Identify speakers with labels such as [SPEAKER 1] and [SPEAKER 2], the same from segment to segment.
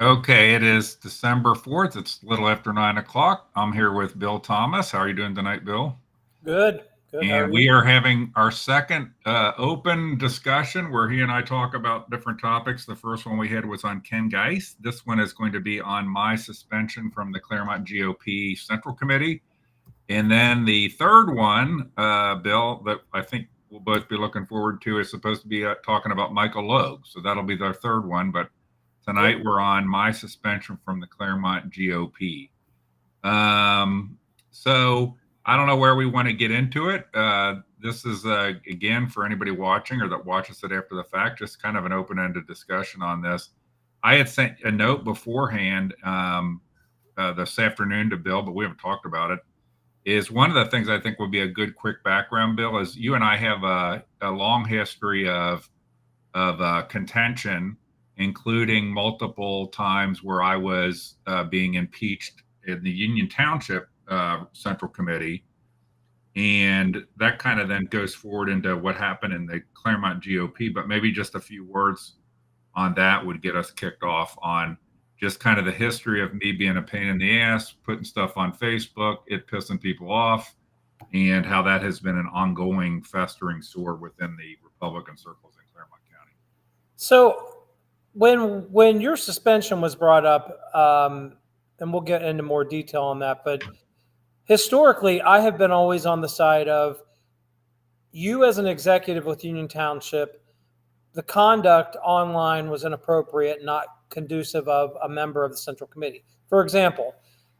[SPEAKER 1] Okay, it is December 4th. It's a little after 9 o'clock. I'm here with Bill Thomas. How are you doing tonight, Bill?
[SPEAKER 2] Good, good. How are
[SPEAKER 1] And
[SPEAKER 2] you?
[SPEAKER 1] we are having our second open discussion where he and I talk about different topics. The first one we had was on Ken Geist. This one is going to be on my suspension from the Clermont GOP Central Committee. And then the third one, Bill, that I think we'll both be looking forward to is supposed to be talking about Michael Logue. So that'll be their third one. But tonight
[SPEAKER 2] Good.
[SPEAKER 1] we're on my suspension from the Clermont GOP. So I don't know where we want to get into it. This is, again, for anybody watching or that watches it after the fact, just kind of an open ended discussion on this. I had sent a note beforehand this afternoon to Bill, but we haven't talked about it. Is one of the things I think would be a good quick background, Bill, is you and I have a long history of contention, including multiple times where I was being impeached in the Union Township Central Committee. And that kind of then goes forward into what happened in the Clermont GOP. But maybe just a few words on that would get us kicked off on just kind of the history of me being a pain in the ass, putting stuff on Facebook, it pissing people off, and how that has been an ongoing festering sore within the Republican circles in Claremont County.
[SPEAKER 2] So, when your suspension was brought up, and we'll get into more detail on that, but historically, I have been always on the side of you as an executive with Union Township. The conduct online was inappropriate, not conducive of a member of the Central Committee. For example,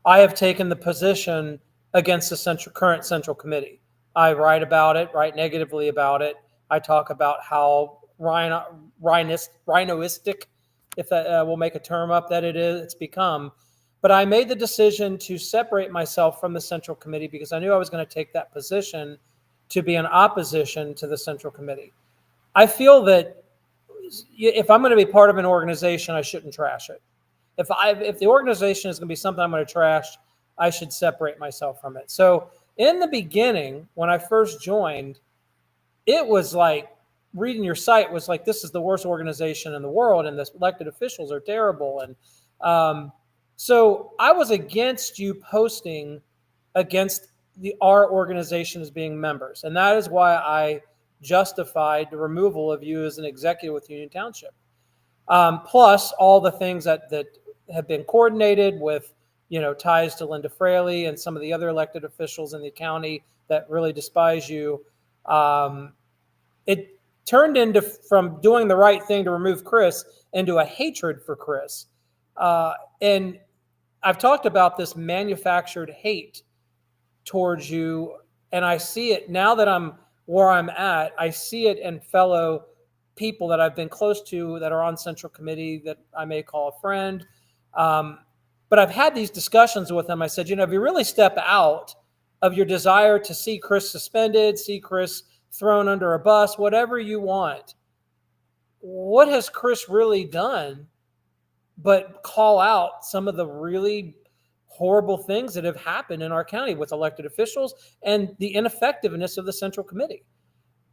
[SPEAKER 2] I have taken the position against the current Central Committee. I write about it, write negatively about it. I talk about how rhinoistic, if that we'll make a term up, that it's become. But I made the decision to separate myself from the Central Committee because I knew I was going to take that position to be in opposition to the Central Committee. I feel that if I'm going to be part of an organization, I shouldn't trash it. If the organization is going to be something I'm going to trash, I should separate myself from it. So in the beginning, when I first joined, it was like reading your site was like, this is the worst organization in the world, and the elected officials are terrible. And so I was against you posting against our organization as being members, and that is why I justified the removal of you as an executive with Union Township. Plus all the things that have been coordinated with, ties to Linda Fraley and some of the other elected officials in the county that really despise you. It turned into, from doing the right thing to remove Chris, into a hatred for Chris. And I've talked about this manufactured hate towards you, and I see it now that I'm where I'm at. I see it in fellow people that I've been close to that are on Central Committee that I may call a friend. But I've had these discussions with them. I said, if you really step out of your desire to see Chris suspended, see Chris thrown under a bus, whatever you want, what has Chris really done but call out some of the really horrible things that have happened in our county with elected officials and the ineffectiveness of the Central Committee?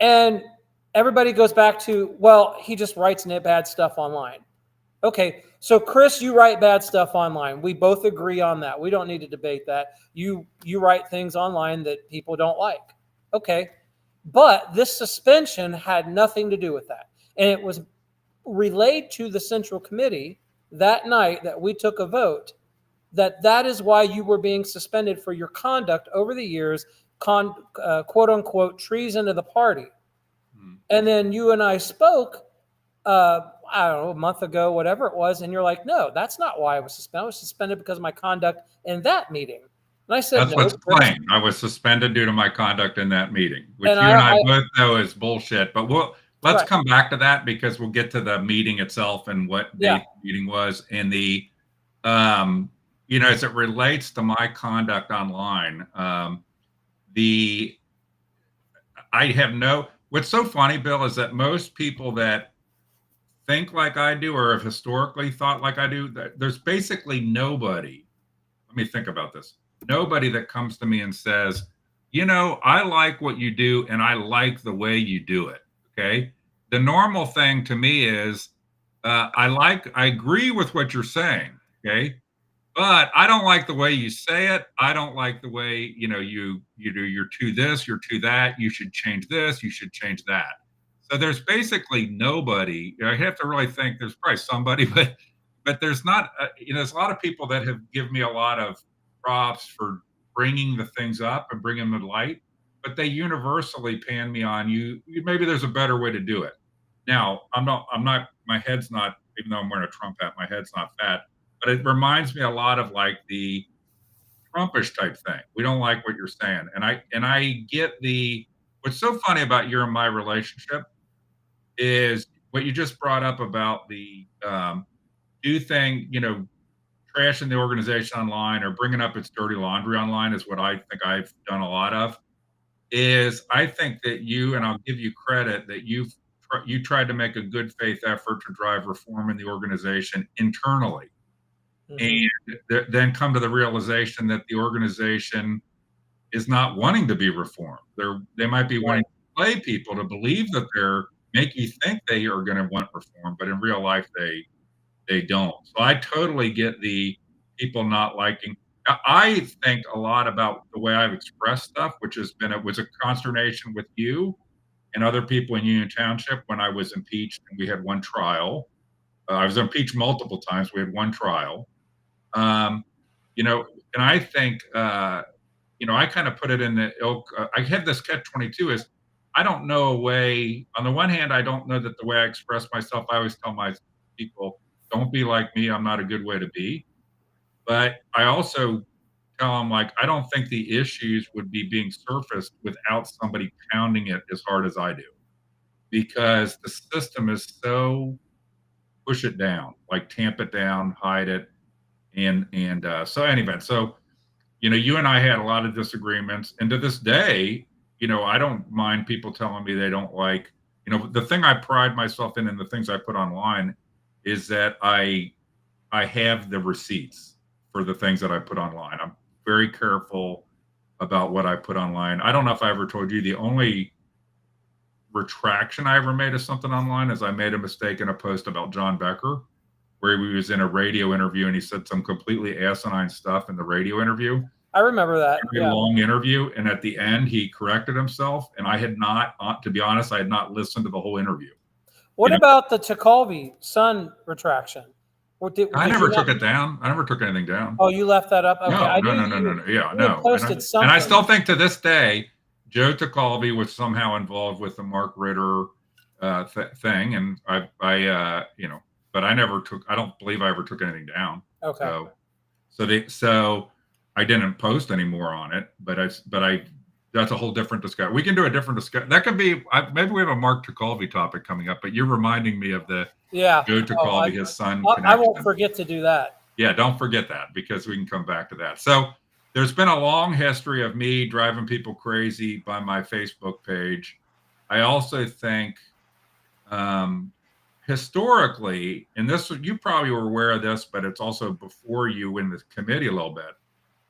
[SPEAKER 2] And everybody goes back to, well, he just writes bad stuff online. Okay, so Chris, you write bad stuff online. We both agree on that. We don't need to debate that. You write things online that people don't like. Okay, but this suspension had nothing to do with that. And it was relayed to the Central Committee that night that we took a vote that is why you were being suspended for your conduct over the years, quote unquote, treason to the party. And then you and I spoke, I don't know, a month ago, whatever it was, and you're like, no, that's not why I was suspended. I was suspended because of my conduct in that meeting. And I said,
[SPEAKER 1] That's
[SPEAKER 2] no.
[SPEAKER 1] what's claimed. I was suspended due to my conduct in that meeting, which
[SPEAKER 2] And
[SPEAKER 1] you and I both know is bullshit. But let's
[SPEAKER 2] right.
[SPEAKER 1] come back to that because we'll get to the meeting itself and what date the meeting was. And the, as it relates to my conduct online, what's so funny, Bill, is that most people that think like I do or have historically thought like I do, there's basically nobody. Let me think about this. Nobody that comes to me and says, I like what you do and I like the way you do it. Okay. The normal thing to me is I agree with what you're saying. Okay. But I don't like the way you say it. I don't like the way, you do you're to this, you're to that, you should change this, you should change that. So there's basically nobody. I have to really think there's probably somebody, but there's not. There's a lot of people that have given me a lot of props for bringing the things up and bringing them to light, but they universally pan me on maybe there's a better way to do it. Now I'm not. My head's not. Even though I'm wearing a Trump hat, my head's not fat, but it reminds me a lot of like the Trumpish type thing. We don't like what you're saying, and I get the. What's so funny about your and my relationship is what you just brought up about the do thing, trashing the organization online or bringing up its dirty laundry online is what I think I've done a lot of. Is I think that and I'll give you credit that you tried to make a good faith effort to drive reform in the organization internally
[SPEAKER 2] Mhm.
[SPEAKER 1] and then come to the realization that the organization is not wanting to be reformed. They might be
[SPEAKER 2] Right.
[SPEAKER 1] wanting to play people to believe that they're make you think they are going to want reform, but in real life they don't. So I totally get the people not liking. I think a lot about the way I've expressed stuff, which it was a consternation with you and other people in Union Township when I was impeached and we had one trial. I was impeached multiple times. We had one trial. Um, you know, and I think, I kind of put it in the ilk. I have this catch 22 is I don't know a way. On the one hand, I don't know that the way I express myself, I always tell my people, don't be like me. I'm not a good way to be. But I also tell them, like, I don't think the issues would be being surfaced without somebody pounding it as hard as I do because the system is so push it down, like tamp it down, hide it. So anyway, so you and I had a lot of disagreements, and to this day, I don't mind people telling me they don't like. The thing I pride myself in, and the things I put online, is that I have the receipts for the things that I put online. I'm very careful about what I put online. I don't know if I ever told you the only retraction I ever made of something online is I made a mistake in a post about John Becker where he was in a radio interview and he said some completely asinine stuff in the radio interview.
[SPEAKER 2] I remember that.
[SPEAKER 1] Very
[SPEAKER 2] Yeah.
[SPEAKER 1] long interview, and at the end he corrected himself, and I had not, to be honest, I had not listened to the whole interview.
[SPEAKER 2] What about the Tucolby son retraction?
[SPEAKER 1] I
[SPEAKER 2] Did
[SPEAKER 1] never
[SPEAKER 2] you
[SPEAKER 1] took it down. I never took anything down.
[SPEAKER 2] Oh, you left that up? Okay.
[SPEAKER 1] No,
[SPEAKER 2] I
[SPEAKER 1] no,
[SPEAKER 2] knew
[SPEAKER 1] no, no, no, no. Yeah,
[SPEAKER 2] you had
[SPEAKER 1] no.
[SPEAKER 2] posted
[SPEAKER 1] And I
[SPEAKER 2] something.
[SPEAKER 1] still think to this day, Joe Tucolby was somehow involved with the Mark Ritter thing, and but I never took. I don't believe I ever took anything down.
[SPEAKER 2] Okay.
[SPEAKER 1] So I didn't post any more on it, but that's a whole different discussion. We can do a different discussion. That could be maybe we have a Mark Tucolby topic coming up, but you're reminding me of the
[SPEAKER 2] Yeah.
[SPEAKER 1] Joe Tucolby, his son.
[SPEAKER 2] I won't forget to do that.
[SPEAKER 1] Yeah, don't forget that because we can come back to that. So there's been a long history of me driving people crazy by my Facebook page. I also think historically, and this you probably were aware of this, but it's also before you in the committee a little bit,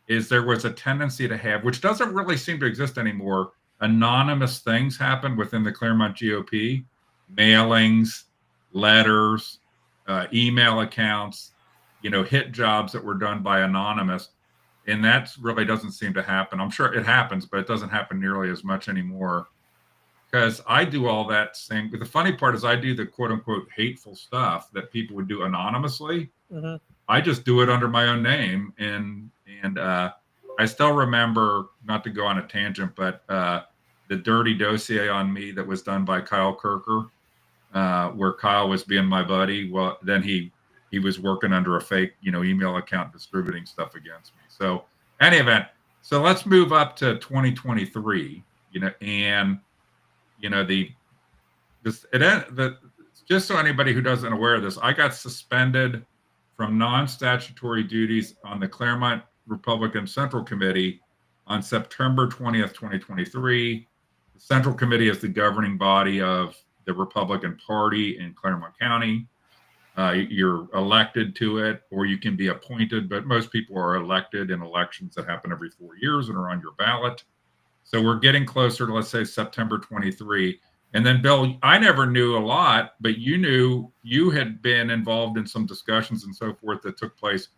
[SPEAKER 1] is there was a tendency to have, which doesn't really seem to exist anymore, anonymous things happen within the Clermont GOP, mailings, letters, email accounts, hit jobs that were done by anonymous. And that really doesn't seem to happen. I'm sure it happens, but it doesn't happen nearly as much anymore because I do all that thing. But the funny part is I do the quote unquote hateful stuff that people would do anonymously.
[SPEAKER 2] Mm-hmm.
[SPEAKER 1] I just do it under my own name. And I still remember, not to go on a tangent, but the dirty dossier on me that was done by Kyle Kirker, where Kyle was being my buddy. Well, then he was working under a fake, email account distributing stuff against me. So any event, so let's move up to 2023, and just so anybody who doesn't aware of this, I got suspended from non-statutory duties on the Clermont Republican Central Committee on September 20th, 2023. The Central Committee is the governing body of the Republican Party in Clermont County. You're elected to it, or you can be appointed, but most people are elected in elections that happen every 4 years and are on your ballot. So we're getting closer to, let's say, September 23. And then Bill, I never knew a lot, but you had been involved in some discussions and so forth that took place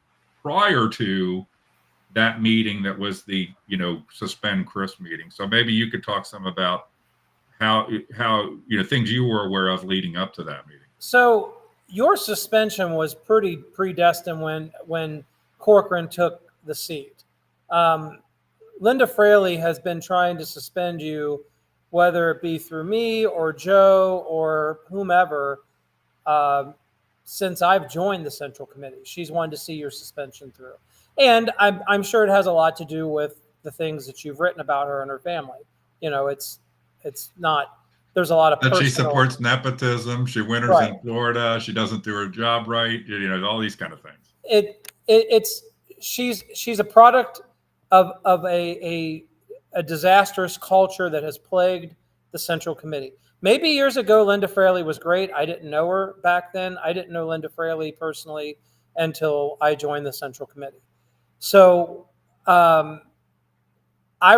[SPEAKER 1] prior to that meeting that was the, suspend Chris meeting. So maybe you could talk some about how things you were aware of leading up to that meeting.
[SPEAKER 2] So your suspension was pretty predestined when Corcoran took the seat. Linda Fraley has been trying to suspend you, whether it be through me or Joe or whomever, since I've joined the Central Committee. She's wanted to see your suspension through. And I'm sure it has a lot to do with the things that you've written about her and her family. It's not, there's a lot of
[SPEAKER 1] that
[SPEAKER 2] personal,
[SPEAKER 1] she supports nepotism. She winters right in Florida. She doesn't do her job right. All these kind of things. She's a product of a disastrous culture that has plagued the Central Committee. Maybe years ago, Linda Fraley was great. I didn't know her back then. I didn't know Linda Fraley personally until I joined the Central Committee. So I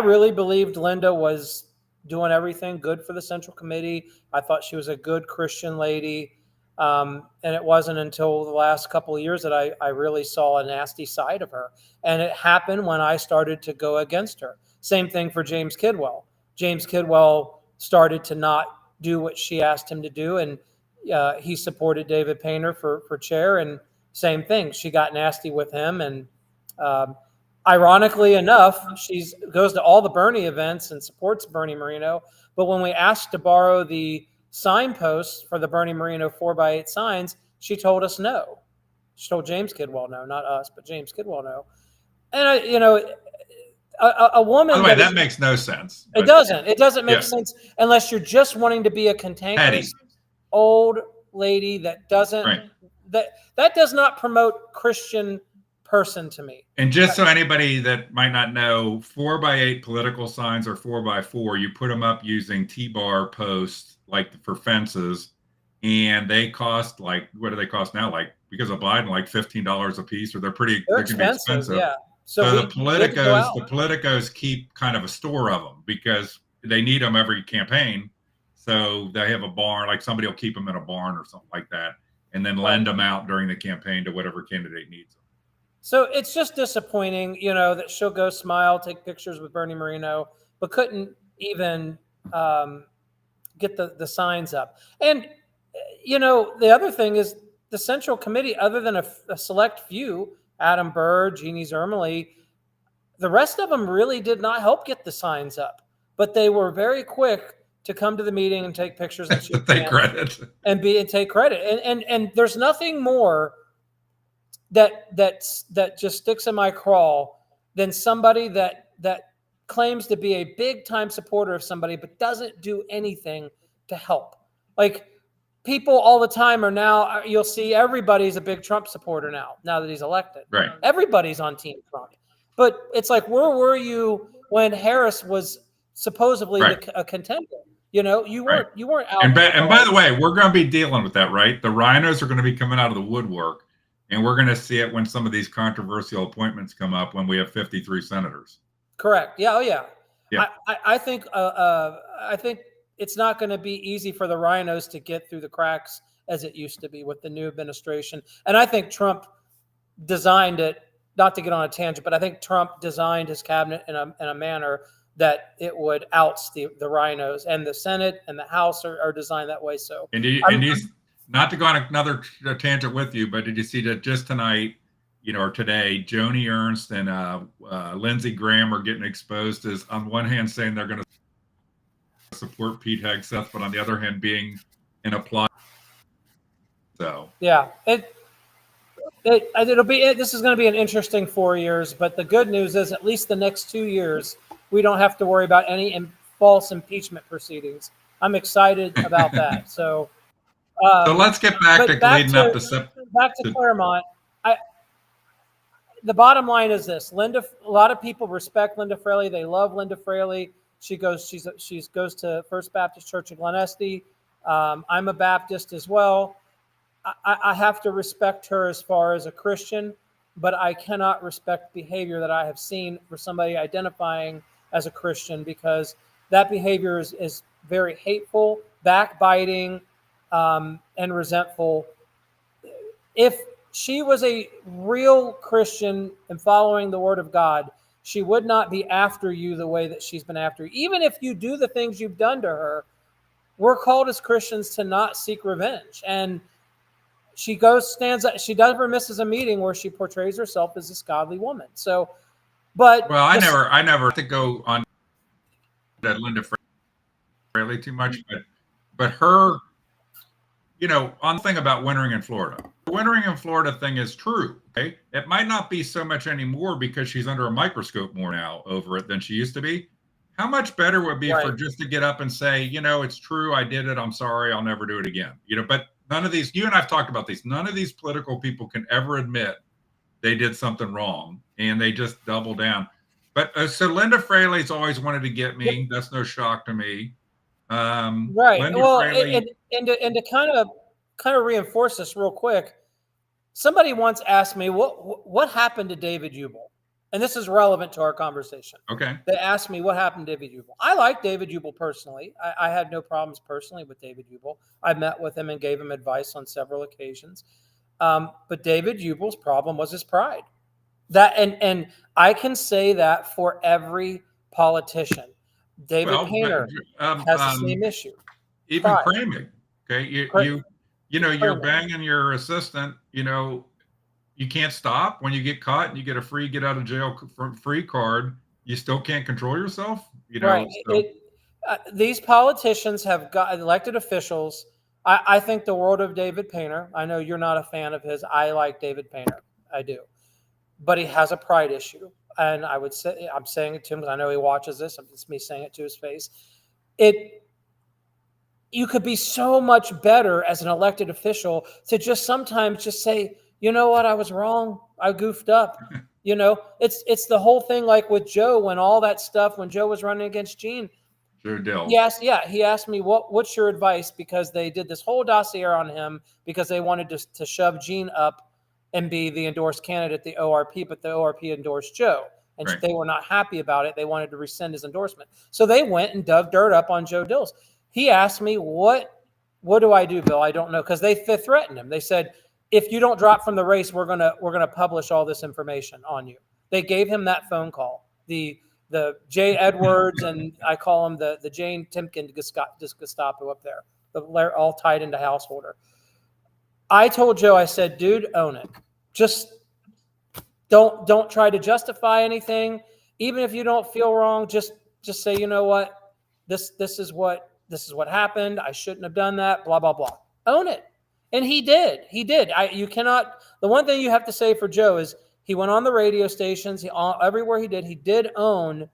[SPEAKER 1] really believed Linda was doing everything good for the Central Committee. I thought she was a good Christian lady. And it wasn't until the last couple of years that I really saw a nasty side of her. And it happened when I started to go against her. Same thing for James Kidwell. James Kidwell started to not do what she asked him to do. And he supported David Painter for chair. And same thing. She got nasty with him. And ironically enough, she goes to all the Bernie events and supports Bernie Moreno. But when we asked to borrow the signposts for the Bernie Moreno 4x8 signs, she told us no. She told James Kidwell no, not us, but James Kidwell no. And a woman. By the way, that makes no sense.
[SPEAKER 2] It doesn't. It doesn't make sense unless you're just wanting to be a cantankerous old lady that doesn't that does not promote Christian person to me.
[SPEAKER 1] And just so anybody that might not know, 4x8 political signs are 4x4. You put them up using T-bar posts like for fences, and they cost what do they cost now? Like because of Biden, like $15 a piece, or they're can be expensive.
[SPEAKER 2] Yeah.
[SPEAKER 1] So the politicos keep kind of a store of them because they need them every campaign. So they have a barn, like somebody will keep them in a barn or something like that, and then lend them out during the campaign to whatever candidate needs them.
[SPEAKER 2] So it's just disappointing, that she'll go smile, take pictures with Bernie Moreno, but couldn't even get the signs up. And, the other thing is the Central Committee, other than a select few, Adam Burr, Jeannie Zermely, the rest of them really did not help get the signs up. But they were very quick to come to the meeting and take pictures and
[SPEAKER 1] take credit.
[SPEAKER 2] And take credit. And there's nothing more that just sticks in my craw than somebody that claims to be a big time supporter of somebody but doesn't do anything to help. Like people all the time are now, you'll see everybody's a big Trump supporter now that he's elected.
[SPEAKER 1] Right.
[SPEAKER 2] Everybody's on Team Trump. But it's like, where were you when Harris was supposedly a contender? You weren't out.
[SPEAKER 1] And by the way, we're going to be dealing with that, right? The rhinos are going to be coming out of the woodwork. And we're going to see it when some of these controversial appointments come up when we have 53 senators.
[SPEAKER 2] Correct. Yeah. Oh, yeah.
[SPEAKER 1] Yeah.
[SPEAKER 2] I think it's not going to be easy for the rhinos to get through the cracks as it used to be with the new administration. And I think Trump designed it, not to get on a tangent, but I think Trump designed his cabinet in a manner that it would oust the rhinos, and the Senate and the House are designed that way. So,
[SPEAKER 1] not to go on another tangent with you, but did you see that just tonight, or today, Joni Ernst and Lindsey Graham are getting exposed as, on one hand, saying they're going to support Pete Hegseth, but on the other hand, being in a plot. So
[SPEAKER 2] yeah, it'll be. This is going to be an interesting 4 years, but the good news is, at least the next 2 years, we don't have to worry about any false impeachment proceedings. I'm excited about that. So
[SPEAKER 1] let's get back to leading up to
[SPEAKER 2] Clermont. The bottom line is this: Linda. A lot of people respect Linda Fraley. They love Linda Fraley. She goes to First Baptist Church of Glen Estee. I'm a Baptist as well. I have to respect her as far as a Christian, but I cannot respect behavior that I have seen for somebody identifying as a Christian, because that behavior is very hateful backbiting, and resentful. If she was a real Christian and following the word of God, she would not be after you the way that she's been after you. Even if you do the things you've done to her, we're called as Christians to not seek revenge. And she stands up, she never misses a meeting where she portrays herself as this godly woman. So, but
[SPEAKER 1] well, I never to go on that Linda Fraley too much, but her, on the thing about wintering in Florida. The wintering in Florida thing is true. Okay. It might not be so much anymore because she's under a microscope more now over it than she used to be. How much better would it be for just to get up and say, it's true, I did it, I'm sorry, I'll never do it again. But none of these, you and I've talked about these, none of these political people can ever admit they did something wrong, and they just double down. But so Linda Fraley's always wanted to get me. That's no shock to me.
[SPEAKER 2] Right.
[SPEAKER 1] Linda
[SPEAKER 2] Well,
[SPEAKER 1] Fraley,
[SPEAKER 2] and to kind of reinforce this real quick, somebody once asked me what happened to David Jubal, and this is relevant to our conversation.
[SPEAKER 1] Okay.
[SPEAKER 2] They asked me what happened to David Jubal. I like David Jubal personally. I had no problems personally with David Jubal. I met with him and gave him advice on several occasions. But David Jubal's problem was his pride. That and I can say that for every politician. David Painter has the same issue.
[SPEAKER 1] Even Cramig. Okay, you're banging your assistant. You can't stop when you get caught and you get a free get out of jail free card. You still can't control yourself.
[SPEAKER 2] Right.
[SPEAKER 1] So.
[SPEAKER 2] These politicians have got elected officials. I think the world of David Painter. I know you're not a fan of his. I like David Painter. I do. But he has a pride issue. And I would say, I'm saying it to him because I know he watches this. It's me saying it to his face. You could be so much better as an elected official to just sometimes just say, you know what, I was wrong. I goofed up. It's the whole thing like with Joe when all that stuff, when Joe was running against Gene.
[SPEAKER 1] Sure, Dill.
[SPEAKER 2] Yes, yeah. He asked me, what's your advice? Because they did this whole dossier on him because they wanted to shove Gene up and be the endorsed candidate at the ORP, but the ORP endorsed Joe. And They were not happy about it. They wanted to rescind his endorsement. So they went and dug dirt up on Joe Dills. He asked me, what do I do, Bill? I don't know. Because they threatened him. They said, if you don't drop from the race, we're gonna publish all this information on you. They gave him that phone call. The Jay Edwards and I call him the Jane Timken Gestapo up there. They're all tied into householder. I told Joe, I said, dude, own it. Just don't try to justify anything. Even if you don't feel wrong, just say, you know what, this is what happened. I shouldn't have done that. Blah blah blah. Own it, and he did. He did. You cannot. The one thing you have to say for Joe is he went on the radio stations. Everywhere he did own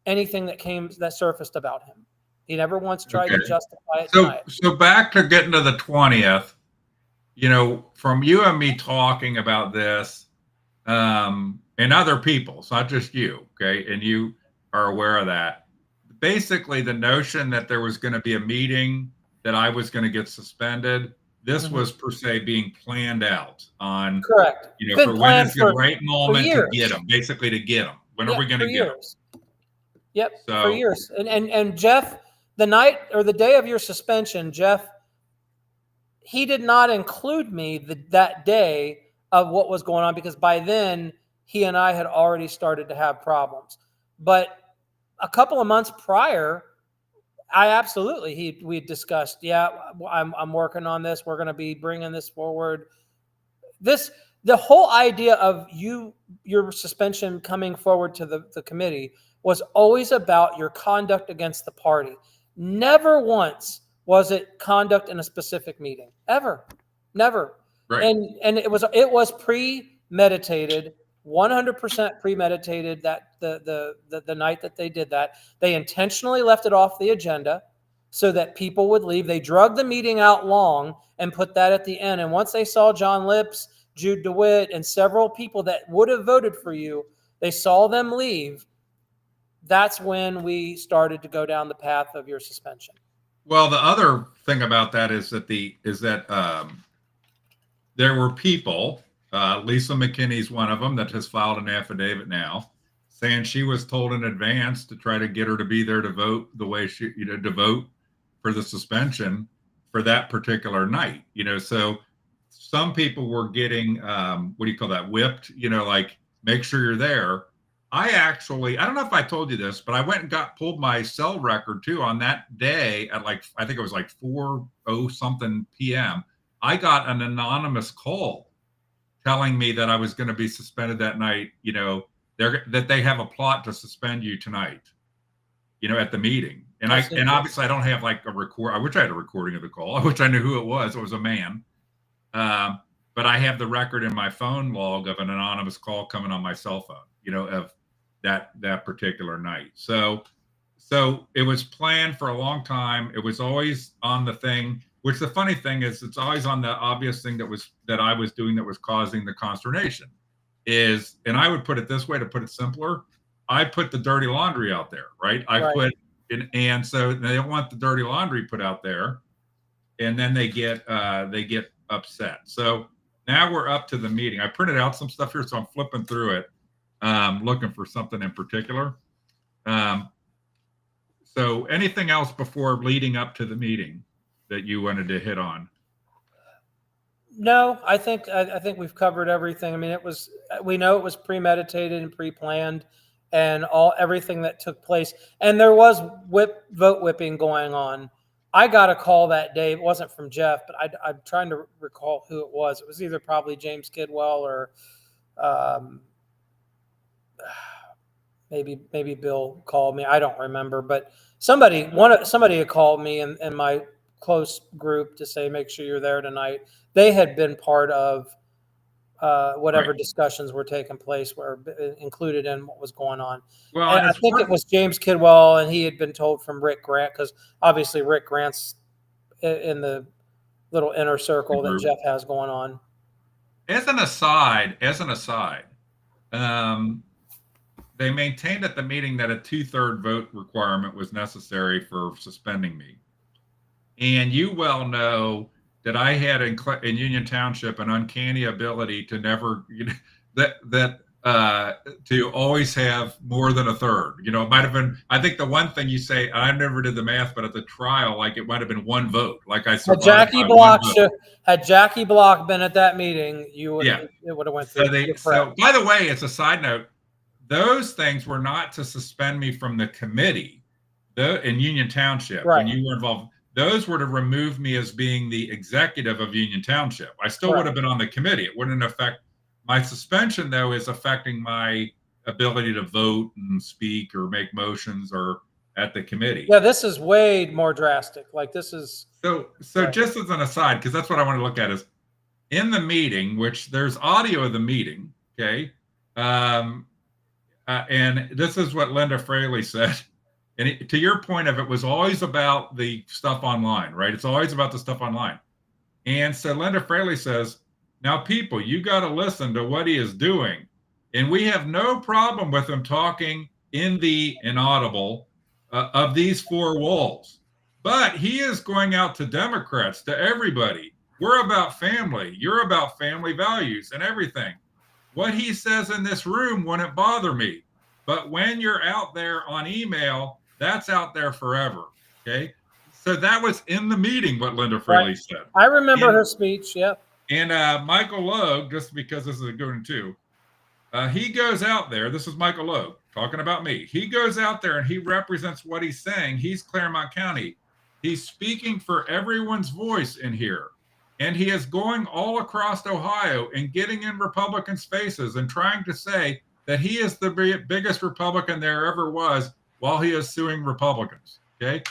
[SPEAKER 2] anything that surfaced about him. He never once tried to justify it.
[SPEAKER 1] So back to getting to the 20th. From you and me talking about this, and other people, it's not just you, okay? And you are aware of that. Basically, the notion that there was going to be a meeting, that I was going to get suspended, this was per se being planned out on.
[SPEAKER 2] Correct.
[SPEAKER 1] For when is the right moment to get them, basically to get them. When are we going to get them?
[SPEAKER 2] Yep, for years. And Jeff, the night or the day of your suspension, Jeff, he did not include me that day of what was going on because by then he and I had already started to have problems. But a couple of months prior, we discussed, I'm working on this. We're going to be bringing this forward. The whole idea of your suspension coming forward to the committee was always about your conduct against the party. Never once was it conduct in a specific meeting, ever, never. Right. And it was premeditated, 100% premeditated. That the night that they did that, they intentionally left it off the agenda so that people would leave. They drug the meeting out long and put that at the end. And once they saw John Lips, Jude DeWitt, and several people that would have voted for you, they saw them leave. That's when we started to go down the path of your suspension.
[SPEAKER 1] Well, the other thing about that is that there were people, Lisa McKinney's one of them that has filed an affidavit now saying she was told in advance to try to get her to be there to vote the way to vote for the suspension for that particular night. So some people were getting what do you call that, whipped, like make sure you're there. I don't know if I told you this, but I went and pulled my cell record too on that day at I think it was 4:00 something p.m. I got an anonymous call telling me that I was going to be suspended that night, that they have a plot to suspend you tonight, at the meeting. And obviously I don't have a record. I wish I had a recording of the call. I wish I knew who it was. It was a man. But I have the record in my phone log of an anonymous call coming on my cell phone, of that particular night. So it was planned for a long time. It was always on the thing, which the funny thing is it's always on the obvious thing that I was doing that was causing the consternation and I would put it this way, to put it simpler, I put the dirty laundry out there, right? And so they don't want the dirty laundry put out there, and then they get upset. So now we're up to the meeting. I printed out some stuff here, so I'm flipping through it, looking for something in particular. So anything else before leading up to the meeting that you wanted to hit on?
[SPEAKER 2] No, I think we've covered everything. I mean, we know it was premeditated and pre-planned, and everything that took place. And there was vote whipping going on. I got a call that day. It wasn't from Jeff, but I'm trying to recall who it was. It was either probably James Kidwell or maybe Bill called me. I don't remember, but somebody had called me in my close group to say, make sure you're there tonight. They had been part of whatever discussions were taking place, were included in what was going on. Well, and I think it was James Kidwell, and he had been told from Rick Grant, because obviously Rick Grant's in the little inner circle that Jeff has going on.
[SPEAKER 1] As an aside, they maintained at the meeting that a 2/3 vote requirement was necessary for suspending me. And you well know that I had in Union Township an uncanny ability to never, to always have more than a third. It might have been, I think the one thing you say, I never did the math, but at the trial, it might have been one vote. Had
[SPEAKER 2] Jackie Block been at that meeting, it would have went through.
[SPEAKER 1] So by the way, as a side note, those things were not to suspend me from the committee in Union Township when you were involved. Those were to remove me as being the executive of Union Township. I still would have been on the committee. It wouldn't affect my suspension, though, is affecting my ability to vote and speak or make motions or at the committee.
[SPEAKER 2] Yeah, this is way more drastic. This is
[SPEAKER 1] so. Just as an aside, because that's what I want to look at, is in the meeting, which there's audio of the meeting. Okay, and this is what Linda Fraley said. And to your point of it was always about the stuff online, right? It's always about the stuff online. And so Linda Fraley says, now people, you got to listen to what he is doing. And we have no problem with him talking in the inaudible of these four walls. But he is going out to Democrats, to everybody. We're about family. You're about family values and everything. What he says in this room wouldn't bother me. But when you're out there on email, that's out there forever. Okay. So that was in the meeting what Linda Fraley said.
[SPEAKER 2] I remember her speech. Yep.
[SPEAKER 1] And Michael Logue, just because this is a good one too, he goes out there. This is Michael Logue talking about me. He goes out there and he represents what he's saying. He's Clermont County. He's speaking for everyone's voice in here. And he is going all across Ohio and getting in Republican spaces and trying to say that he is the biggest Republican there ever was, while he is suing Republicans. Okay.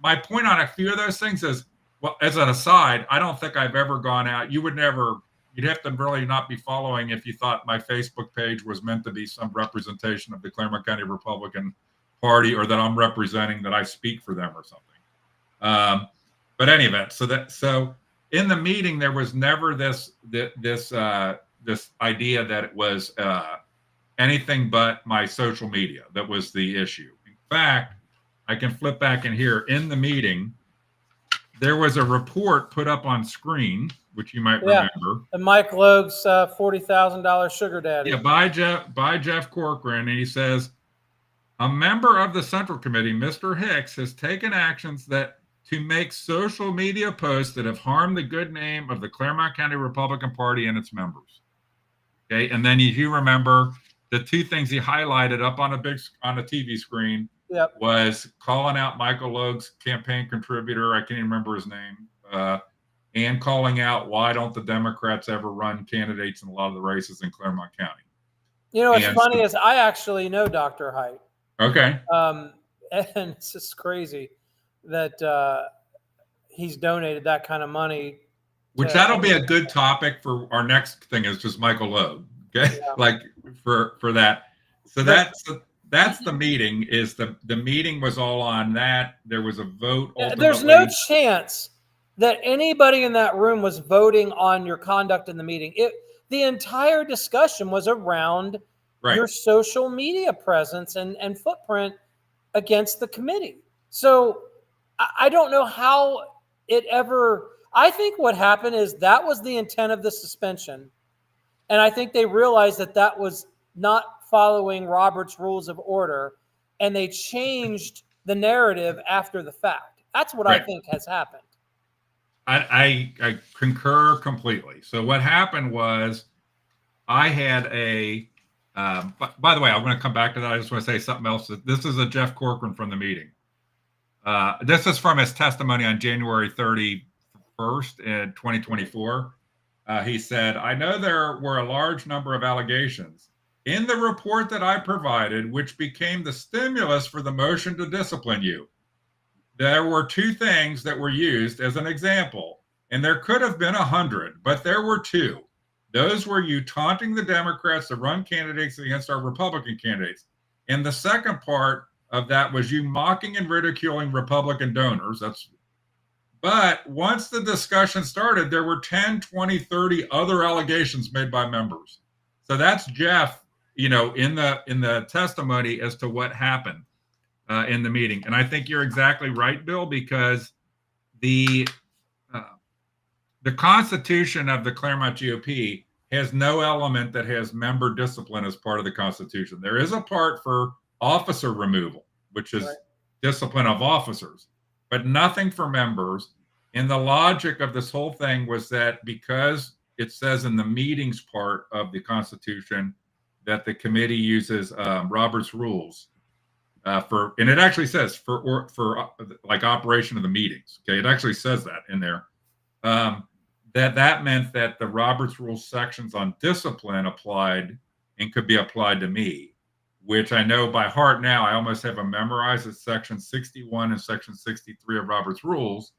[SPEAKER 1] My point on a few of those things is, well, as an aside, I don't think I've ever gone out. You'd have to really not be following if you thought my Facebook page was meant to be some representation of the Clermont County Republican Party, or that I'm representing, that I speak for them or something. But any event, so in the meeting, there was never this idea that it was anything but my social media that was the issue. In fact, I can flip back in here. In the meeting, there was a report put up on screen, which you might remember.
[SPEAKER 2] And Mike Logue's $40,000 sugar daddy.
[SPEAKER 1] Yeah, by Jeff Corcoran, and he says, a member of the Central Committee, Mr. Hicks, has taken actions that to make social media posts that have harmed the good name of the Clermont County Republican Party and its members. Okay, and then if you remember, the two things he highlighted up on a TV screen was calling out Michael Logue's campaign contributor, I can't even remember his name, and calling out why don't the Democrats ever run candidates in a lot of the races in Clermont County.
[SPEAKER 2] What's funny is I actually know Dr. Height.
[SPEAKER 1] Okay.
[SPEAKER 2] And it's just crazy that he's donated that kind of money.
[SPEAKER 1] Which that'll be a good topic for our next thing is just Michael Logue. Okay. Yeah. Like for that. So that's the meeting is the meeting was all on that. There was a vote. Ultimately.
[SPEAKER 2] There's no chance that anybody in that room was voting on your conduct in the meeting. The entire discussion was around your social media presence and footprint against the committee. So I don't know how it ever. I think what happened is that was the intent of the suspension. And I think they realized that was not following Robert's rules of order. And they changed the narrative after the fact. That's what I think has happened.
[SPEAKER 1] I concur completely. So what happened was I had by the way, I'm going to come back to that. I just want to say something else. This is a Jeff Corcoran from the meeting. This is from his testimony on January 31st in 2024. He said, I know there were a large number of allegations in the report that I provided, which became the stimulus for the motion to discipline you. There were two things that were used as an example, and there could have been 100, but there were two. Those were you taunting the Democrats to run candidates against our Republican candidates. And the second part of that was you mocking and ridiculing Republican donors. But once the discussion started, there were 10, 20, 30 other allegations made by members. So that's Jeff, in the testimony as to what happened in the meeting. And I think you're exactly right, Bill, because the Constitution of the Clermont GOP has no element that has member discipline as part of the Constitution. There is a part for officer removal, which is discipline of officers, but nothing for members. And the logic of this whole thing was that because it says in the meetings part of the Constitution that the committee uses Robert's rules and it actually says for like operation of the meetings. Okay, it actually says that in there. That meant that the Roberts Rules sections on discipline applied and could be applied to me, which I know by heart now. I almost have them memorized. It's section 61 and section 63 of Roberts Rules.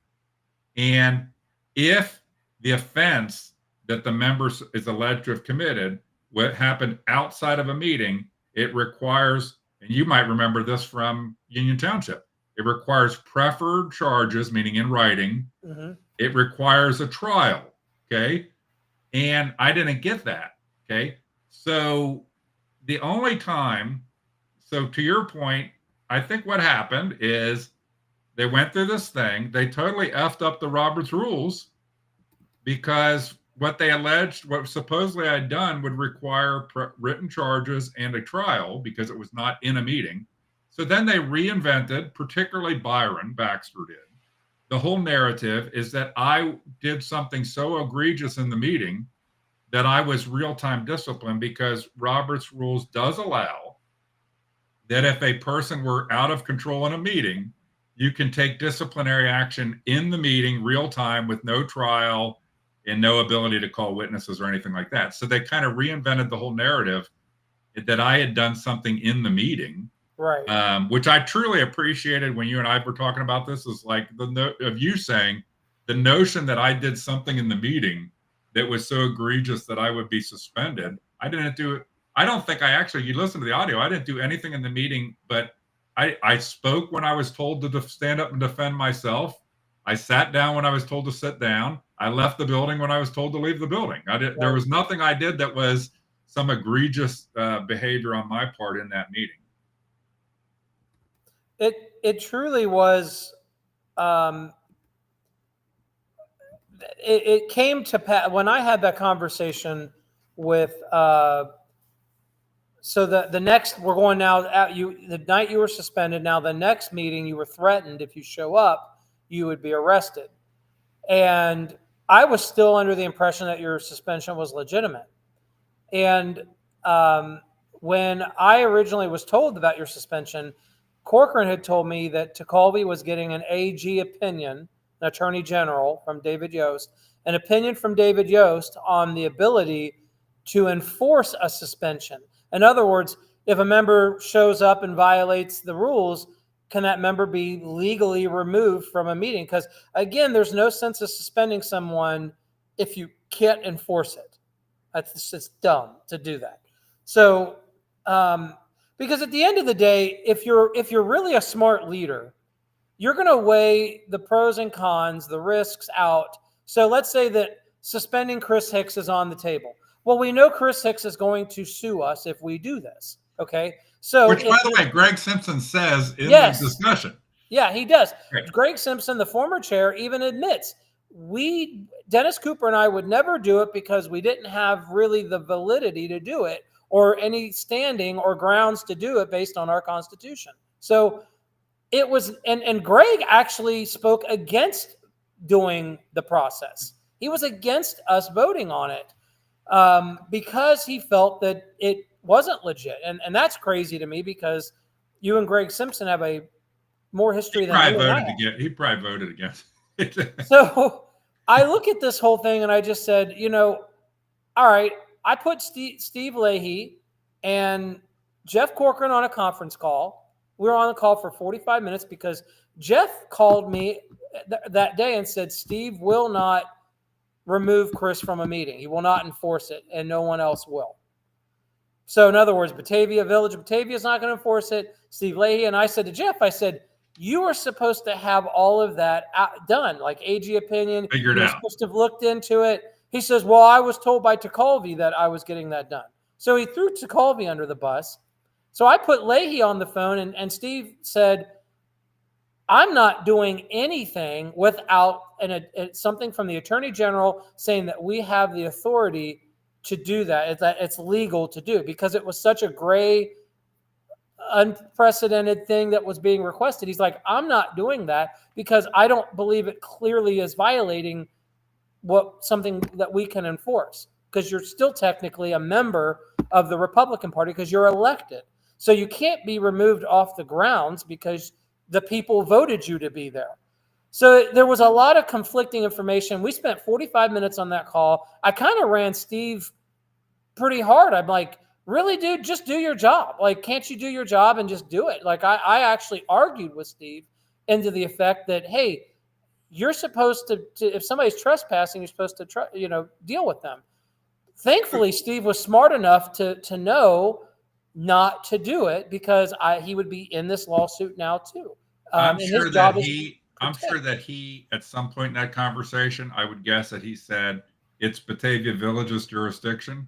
[SPEAKER 1] And if the offense that the member is alleged to have committed, what happened outside of a meeting, it requires, and you might remember this from Union Township, it requires preferred charges, meaning in writing. Mm-hmm. It requires a trial, okay? And I didn't get that, okay? So the only time, so to your point, I think what happened is they went through this thing. They totally effed up the Roberts Rules because what they alleged, what supposedly I'd done would require written charges and a trial because it was not in a meeting. So then they reinvented, particularly Byron Baxter did. The whole narrative is that I did something so egregious in the meeting that I was real-time disciplined because Robert's Rules does allow that if a person were out of control in a meeting, you can take disciplinary action in the meeting real-time with no trial and no ability to call witnesses or anything like that. So they kind of reinvented the whole narrative that I had done something in the meeting. Right. Which I truly appreciated when you and I were talking about this is like of you saying the notion that I did something in the meeting that was so egregious that I would be suspended. I didn't do it. I don't think you listen to the audio. I didn't do anything in the meeting, but I spoke when I was told to stand up and defend myself. I sat down when I was told to sit down. I left the building when I was told to leave the building. There was nothing I did that was some egregious behavior on my part in that meeting.
[SPEAKER 2] It truly was. It came to pass when I had that conversation with. So the next we're going now. The night you were suspended. Now the next meeting you were threatened if you show up, you would be arrested. And I was still under the impression that your suspension was legitimate. And when I originally was told about your suspension, Corcoran had told me that Tekulve was getting an AG opinion, an attorney general from David Yost, an opinion from David Yost on the ability to enforce a suspension. In other words, if a member shows up and violates the rules, can that member be legally removed from a meeting? Because again, there's no sense of suspending someone if you can't enforce it. That's just dumb to do that. So, because at the end of the day, if you're really a smart leader, you're going to weigh the pros and cons, the risks out. So let's say that suspending Chris Hicks is on the table. Well, we know Chris Hicks is going to sue us if we do this. Okay. So,
[SPEAKER 1] which, by the way, Greg Simpson says in
[SPEAKER 2] yes,
[SPEAKER 1] the discussion.
[SPEAKER 2] Yeah, he does.
[SPEAKER 1] Right.
[SPEAKER 2] Greg Simpson, the former chair, even admits Dennis Cooper and I would never do it because we didn't have really the validity to do it or any standing or grounds to do it based on our Constitution. So it was, and Greg actually spoke against doing the process. He was against us voting on it because he felt that it wasn't legit. And that's crazy to me because you and Greg Simpson have a more history than you and I have.
[SPEAKER 1] He probably voted against it.
[SPEAKER 2] So I look at this whole thing and I just said, all right, I put Steve Leahy and Jeff Corcoran on a conference call. We were on the call for 45 minutes because Jeff called me that day and said, Steve will not remove Chris from a meeting. He will not enforce it, and no one else will. So in other words, Village of Batavia is not going to enforce it. Steve Leahy and I said to Jeff, I said, you were supposed to have all of that done, like AG opinion.
[SPEAKER 1] Figured
[SPEAKER 2] You're
[SPEAKER 1] out.
[SPEAKER 2] supposed to have looked into it. He says, well, I was told by Tekulve that I was getting that done. So he threw Tekulve under the bus. So I put Leahy on the phone, and Steve said, I'm not doing anything without something from the Attorney General saying that we have the authority to do that. It's legal to do because it was such a gray, unprecedented thing that was being requested. He's like, I'm not doing that because I don't believe it clearly is violating something that we can enforce because you're still technically a member of the Republican Party because you're elected. So you can't be removed off the grounds because the people voted you to be there. So there was a lot of conflicting information. We spent 45 minutes on that call. I kind of ran Steve pretty hard. I'm like, really, dude, just do your job. Like, can't you do your job and just do it? Like, I actually argued with Steve into the effect that, hey, you're supposed to if somebody's trespassing, you're supposed to deal with them. Thankfully, Steve was smart enough to know not to do it because he would be in this lawsuit now too.
[SPEAKER 1] I'm sure that he, at some point in that conversation, I would guess that he said it's Batavia Village's jurisdiction.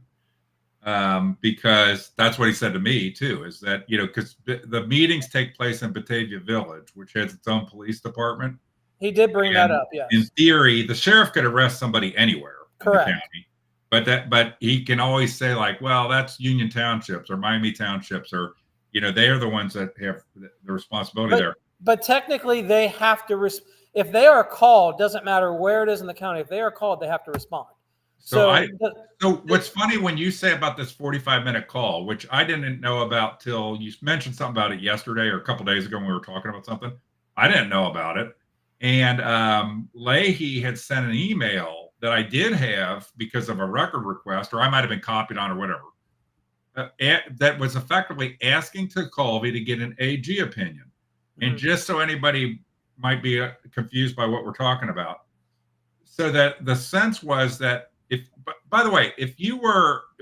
[SPEAKER 1] Because that's what he said to me too, is that, because the meetings take place in Batavia Village, which has its own police department.
[SPEAKER 2] He did bring that up, yes.
[SPEAKER 1] In theory, the sheriff could arrest somebody anywhere
[SPEAKER 2] Correct.
[SPEAKER 1] in the county, but he can always say like, well, that's Union Townships or Miami Townships, or, they are the ones that have the responsibility there.
[SPEAKER 2] But technically they have to, if they are called, doesn't matter where it is in the county, if they are called, they have to respond.
[SPEAKER 1] So what's funny when you say about this 45-minute call, which I didn't know about till you mentioned something about it yesterday or a couple of days ago when we were talking about something. I didn't know about it. And Leahy had sent an email that I did have because of a record request, or I might have been copied on or whatever, that was effectively asking Tekulve to get an AG opinion. Mm-hmm. And just so anybody might be confused by what we're talking about, so that the sense was that by the way, if you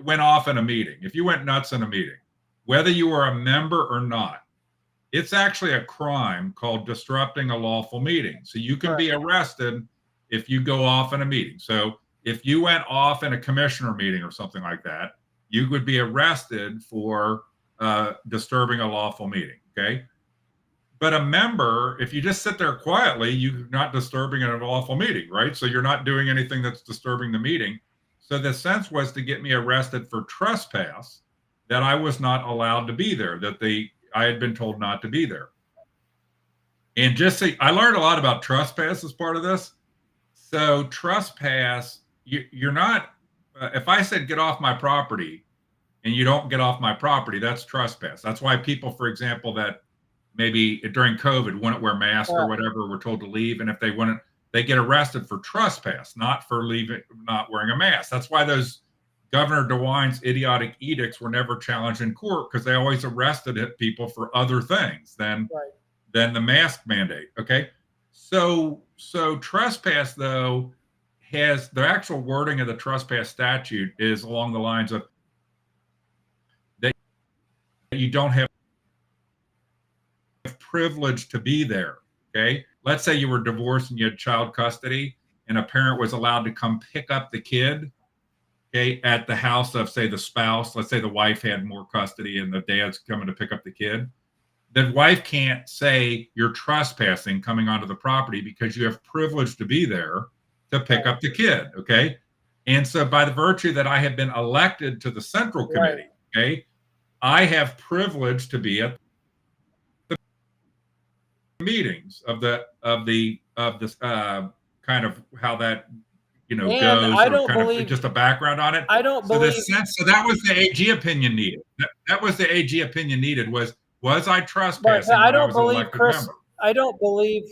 [SPEAKER 1] went off in a meeting, if you went nuts in a meeting, whether you were a member or not, it's actually a crime called disrupting a lawful meeting. So you can be arrested if you go off in a meeting. So if you went off in a commissioner meeting or something like that, you would be arrested for disturbing a lawful meeting. Okay. But a member, if you just sit there quietly, you're not disturbing a lawful meeting, right? So you're not doing anything that's disturbing the meeting. So the sense was to get me arrested for trespass, that I was not allowed to be there, that I had been told not to be there. And just so I learned a lot about trespass as part of this. So trespass, you're not. If I said get off my property, and you don't get off my property, that's trespass. That's why people, for example, that maybe during COVID wouldn't wear masks or whatever, were told to leave, and if they wouldn't, they get arrested for trespass, not for leaving, not wearing a mask. That's why those Governor DeWine's idiotic edicts were never challenged in court, because they always arrested people for other things than the mask mandate. Okay, so trespass though has the actual wording of the trespass statute is along the lines of that you don't have privilege to be there. Okay, let's say you were divorced and you had child custody, and a parent was allowed to come pick up the kid, okay, at the house of, say, the spouse. Let's say the wife had more custody and the dad's coming to pick up the kid. The wife can't say you're trespassing coming onto the property because you have privilege to be there to pick up the kid, okay? And so by the virtue that I have been elected to the Central Committee, okay, I have privilege to be at the meetings of this kind of how that goes.
[SPEAKER 2] I don't believe
[SPEAKER 1] just a background on it.
[SPEAKER 2] I don't believe.
[SPEAKER 1] So that was the AG opinion needed. That was the AG opinion needed. Was I trespassing?
[SPEAKER 2] I don't believe, Chris. I don't believe.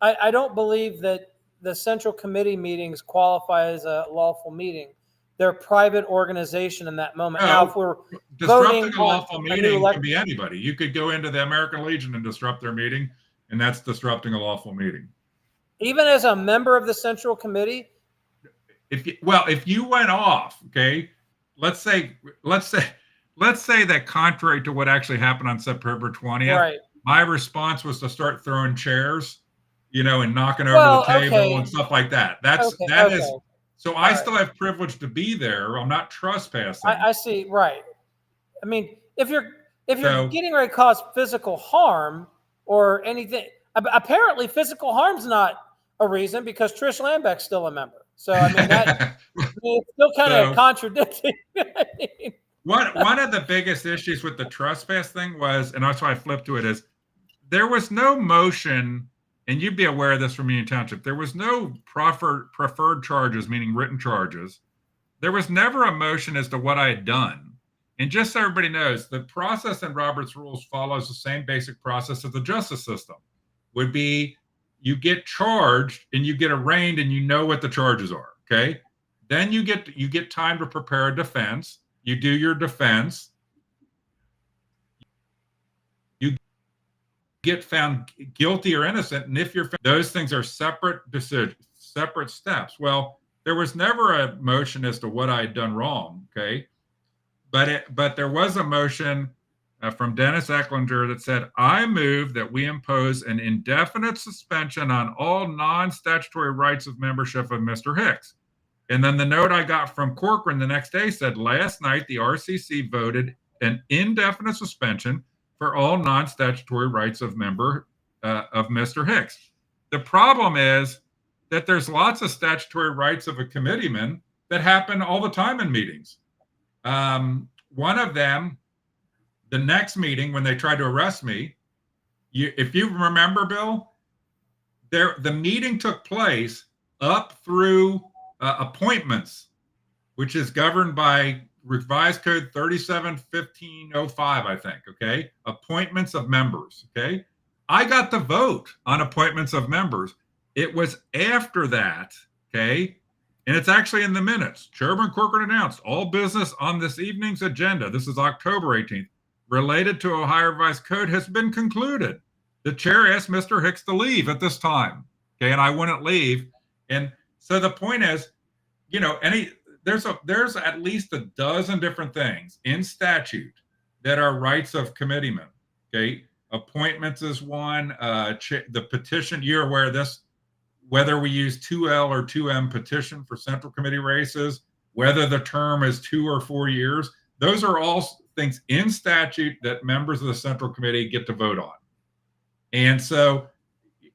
[SPEAKER 2] I don't believe that the Central Committee meetings qualify as a lawful meeting. They're a private organization in that moment.
[SPEAKER 1] No,
[SPEAKER 2] now, if we're
[SPEAKER 1] disrupting a lawful meeting, can be anybody. You could go into the American Legion and disrupt their meeting, and that's disrupting a lawful meeting.
[SPEAKER 2] Even as a member of the Central Committee?
[SPEAKER 1] If you went off, okay, let's say that contrary to what actually happened on September 20th, my response was to start throwing chairs, and knocking over the table and stuff like that. Is so I still have privilege to be there. I'm not trespassing.
[SPEAKER 2] I see. Right. I mean, if you're getting ready to cause physical harm or anything, apparently physical harm's not a reason, because Trish Lambeck's still a member. So I mean that it's still kind of contradicting.
[SPEAKER 1] One of the biggest issues with the trespass thing was, and that's why I flipped to it, is there was no motion, and you'd be aware of this from Union Township. There was no preferred charges, meaning written charges. There was never a motion as to what I had done. And just so everybody knows, the process in Robert's Rules follows the same basic process of the justice system. Would be you get charged and you get arraigned and you know what the charges are. Okay. Then you get time to prepare a defense. You do your defense. You get found guilty or innocent. And if you're found, those things are separate decisions, separate steps. Well, there was never a motion as to what I had done wrong. Okay. But there was a motion from Dennis Ecklinger that said, I move that we impose an indefinite suspension on all non-statutory rights of membership of Mr. Hicks. And then the note I got from Corcoran the next day said, last night the RCC voted an indefinite suspension for all non-statutory rights of Mr. Hicks. The problem is that there's lots of statutory rights of a committeeman that happen all the time in meetings. One of them, the next meeting when they tried to arrest me, if you remember, Bill, the meeting took place up through appointments, which is governed by revised code 37-1505, I think. Okay, appointments of members. Okay, I got the vote on appointments of members. It was after that. Okay. And it's actually in the minutes. Chairman Corcoran announced all business on this evening's agenda. This is October 18th. Related to Ohio Revised Code has been concluded. The chair asked Mr. Hicks to leave at this time. Okay, and I wouldn't leave. And so the point is, there's at least a dozen different things in statute that are rights of committeemen. Okay, appointments is one. The petition, you're aware of this. Whether we use 2L or 2M petition for Central Committee races, whether the term is 2 or 4 years, those are all things in statute that members of the Central Committee get to vote on. And so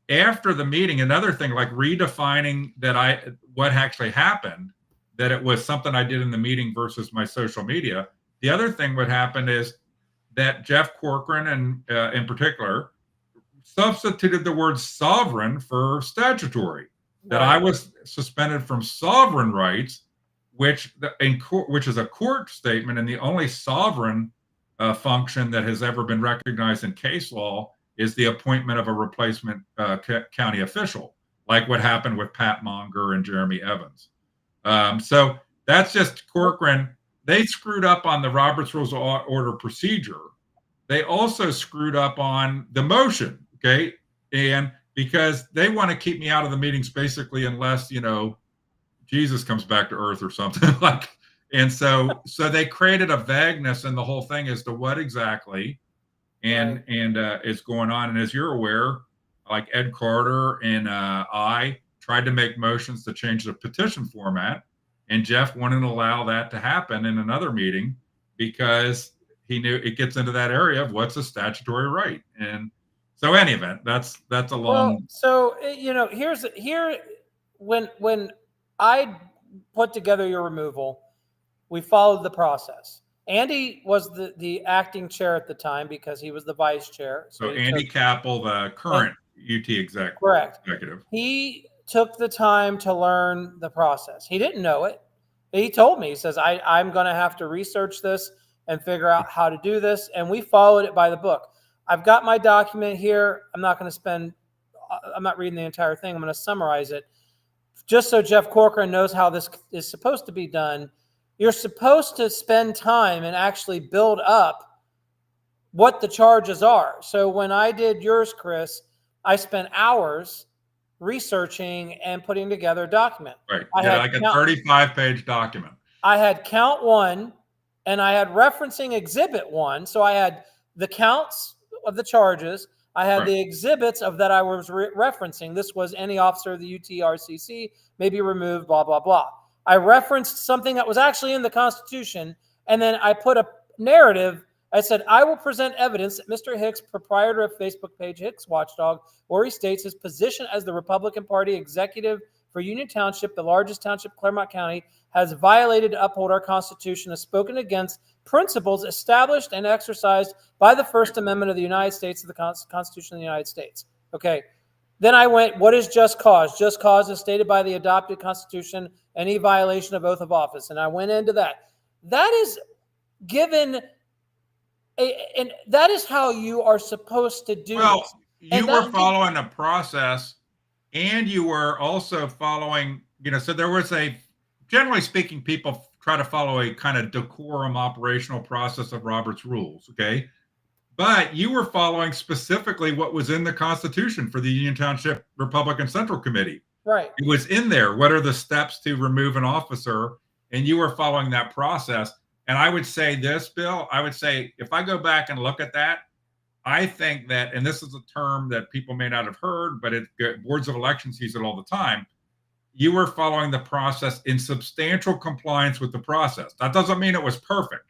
[SPEAKER 1] after the meeting, another thing like redefining what actually happened, that it was something I did in the meeting versus my social media. The other thing what happened is that Jeff Corcoran, and in particular, substituted the word sovereign for statutory. That I
[SPEAKER 2] Right.
[SPEAKER 1] was suspended from sovereign rights, which is a court statement, and the only sovereign function that has ever been recognized in case law is the appointment of a replacement county official, like what happened with Pat Monger and Jeremy Evans. So that's just Corcoran. They screwed up on the Roberts Rules of Order procedure. They also screwed up on the motion, okay? And because they want to keep me out of the meetings basically unless, Jesus comes back to earth or something like. And so they created a vagueness in the whole thing as to what exactly is going on. And as you're aware, like Ed Carter and I tried to make motions to change the petition format, and Jeff wouldn't allow that to happen in another meeting because he knew it gets into that area of what's a statutory right. And so, any event, that's a long.
[SPEAKER 2] Well, so when I put together your removal, we followed the process. Andy was the acting chair at the time because he was the vice chair.
[SPEAKER 1] So Andy Capel, the current UT executive.
[SPEAKER 2] He took the time to learn the process. He didn't know it. He told me, he says, I'm going to have to research this and figure out how to do this. And we followed it by the book. I've got my document here. I'm not reading the entire thing. I'm going to summarize it. Just so Jeff Corcoran knows how this is supposed to be done, you're supposed to spend time and actually build up what the charges are. So when I did yours, Chris, I spent hours researching and putting together a document.
[SPEAKER 1] Right. Like a 35-page document.
[SPEAKER 2] I had count 1 and I had referencing exhibit 1. So I had the counts of the charges. I had the exhibits of that I was referencing. This was any officer of the UTRCC may be removed, blah, blah, blah. I referenced something that was actually in the Constitution, and then I put a narrative. I said, I will present evidence that Mr. Hicks, proprietor of Facebook page Hicks Watchdog, where he states his position as the Republican Party executive for Union Township, the largest township, Clermont County, has violated to uphold our Constitution, has spoken against principles established and exercised by the First Amendment of the United States of the Constitution of the United States. Okay. Then I went, what is just cause? Just cause is stated by the adopted Constitution, any violation of oath of office. And I went into that. That is given, and that is how you are supposed to do
[SPEAKER 1] well,
[SPEAKER 2] this.
[SPEAKER 1] You were following a process, and you were also following, so there was generally speaking, people try to follow a kind of decorum operational process of Robert's Rules, okay? But you were following specifically what was in the Constitution for the Union Township Republican Central Committee.
[SPEAKER 2] Right.
[SPEAKER 1] It was in there. What are the steps to remove an officer? And you were following that process. And I would say this, Bill, if I go back and look at that, I think that, and this is a term that people may not have heard, but boards of elections use it all the time. You were following the process in substantial compliance with the process. That doesn't mean it was perfect,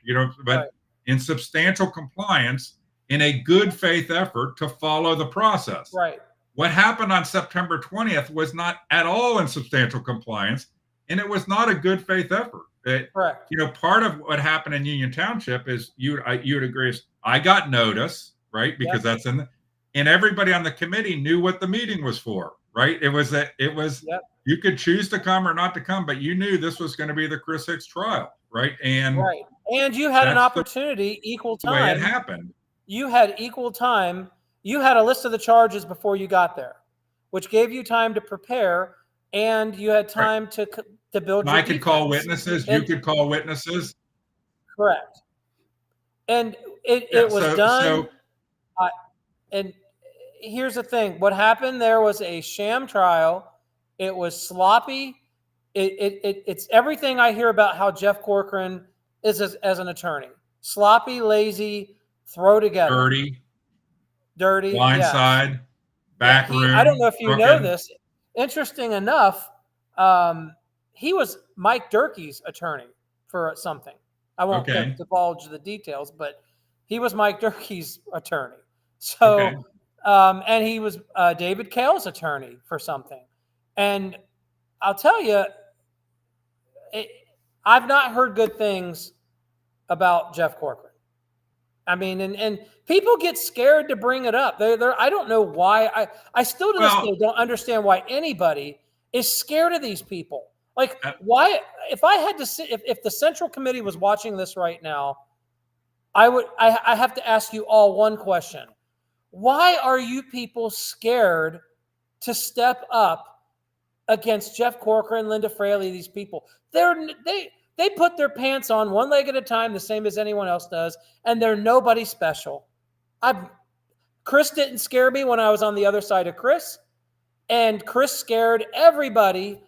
[SPEAKER 1] but in substantial compliance, in a good faith effort to follow the process.
[SPEAKER 2] Right.
[SPEAKER 1] What happened on September 20th was not at all in substantial compliance, and it was not a good faith effort.
[SPEAKER 2] Correct.
[SPEAKER 1] Part of what happened in Union Township is you would agree. I got notice, right? Because that's and everybody on the committee knew what the meeting was for, right? It was you could choose to come or not to come, but you knew this was going to be the Chris Hicks trial, right? And
[SPEAKER 2] you had an opportunity, equal time.
[SPEAKER 1] The way it happened.
[SPEAKER 2] You had equal time. You had a list of the charges before you got there, which gave you time to prepare, and you had time to build.
[SPEAKER 1] And I could call witnesses. You could call witnesses.
[SPEAKER 2] Correct. And it was done. And here's the thing: what happened there was a sham trial. It was sloppy. It's everything I hear about how Jeff Corcoran is as an attorney: sloppy, lazy, throw together, dirty,
[SPEAKER 1] blindside, back room.
[SPEAKER 2] I don't know if you know this. Interesting enough, he was Mike Durkee's attorney for something. I won't divulge the details, but he was Mike Durkee's attorney. So, and he was David Kale's attorney for something. And I'll tell you, I've not heard good things about Jeff Corcoran. I mean, and people get scared to bring it up. I don't know why. I still to this day don't understand why anybody is scared of these people. Like, why? If I had to sit, if the Central Committee was watching this right now, I have to ask you all one question. Why are you people scared to step up against Jeff Corcoran, Linda Fraley, these people? They put their pants on one leg at a time, the same as anyone else does, and they're nobody special. Chris didn't scare me when I was on the other side of Chris, and Chris scared everybody.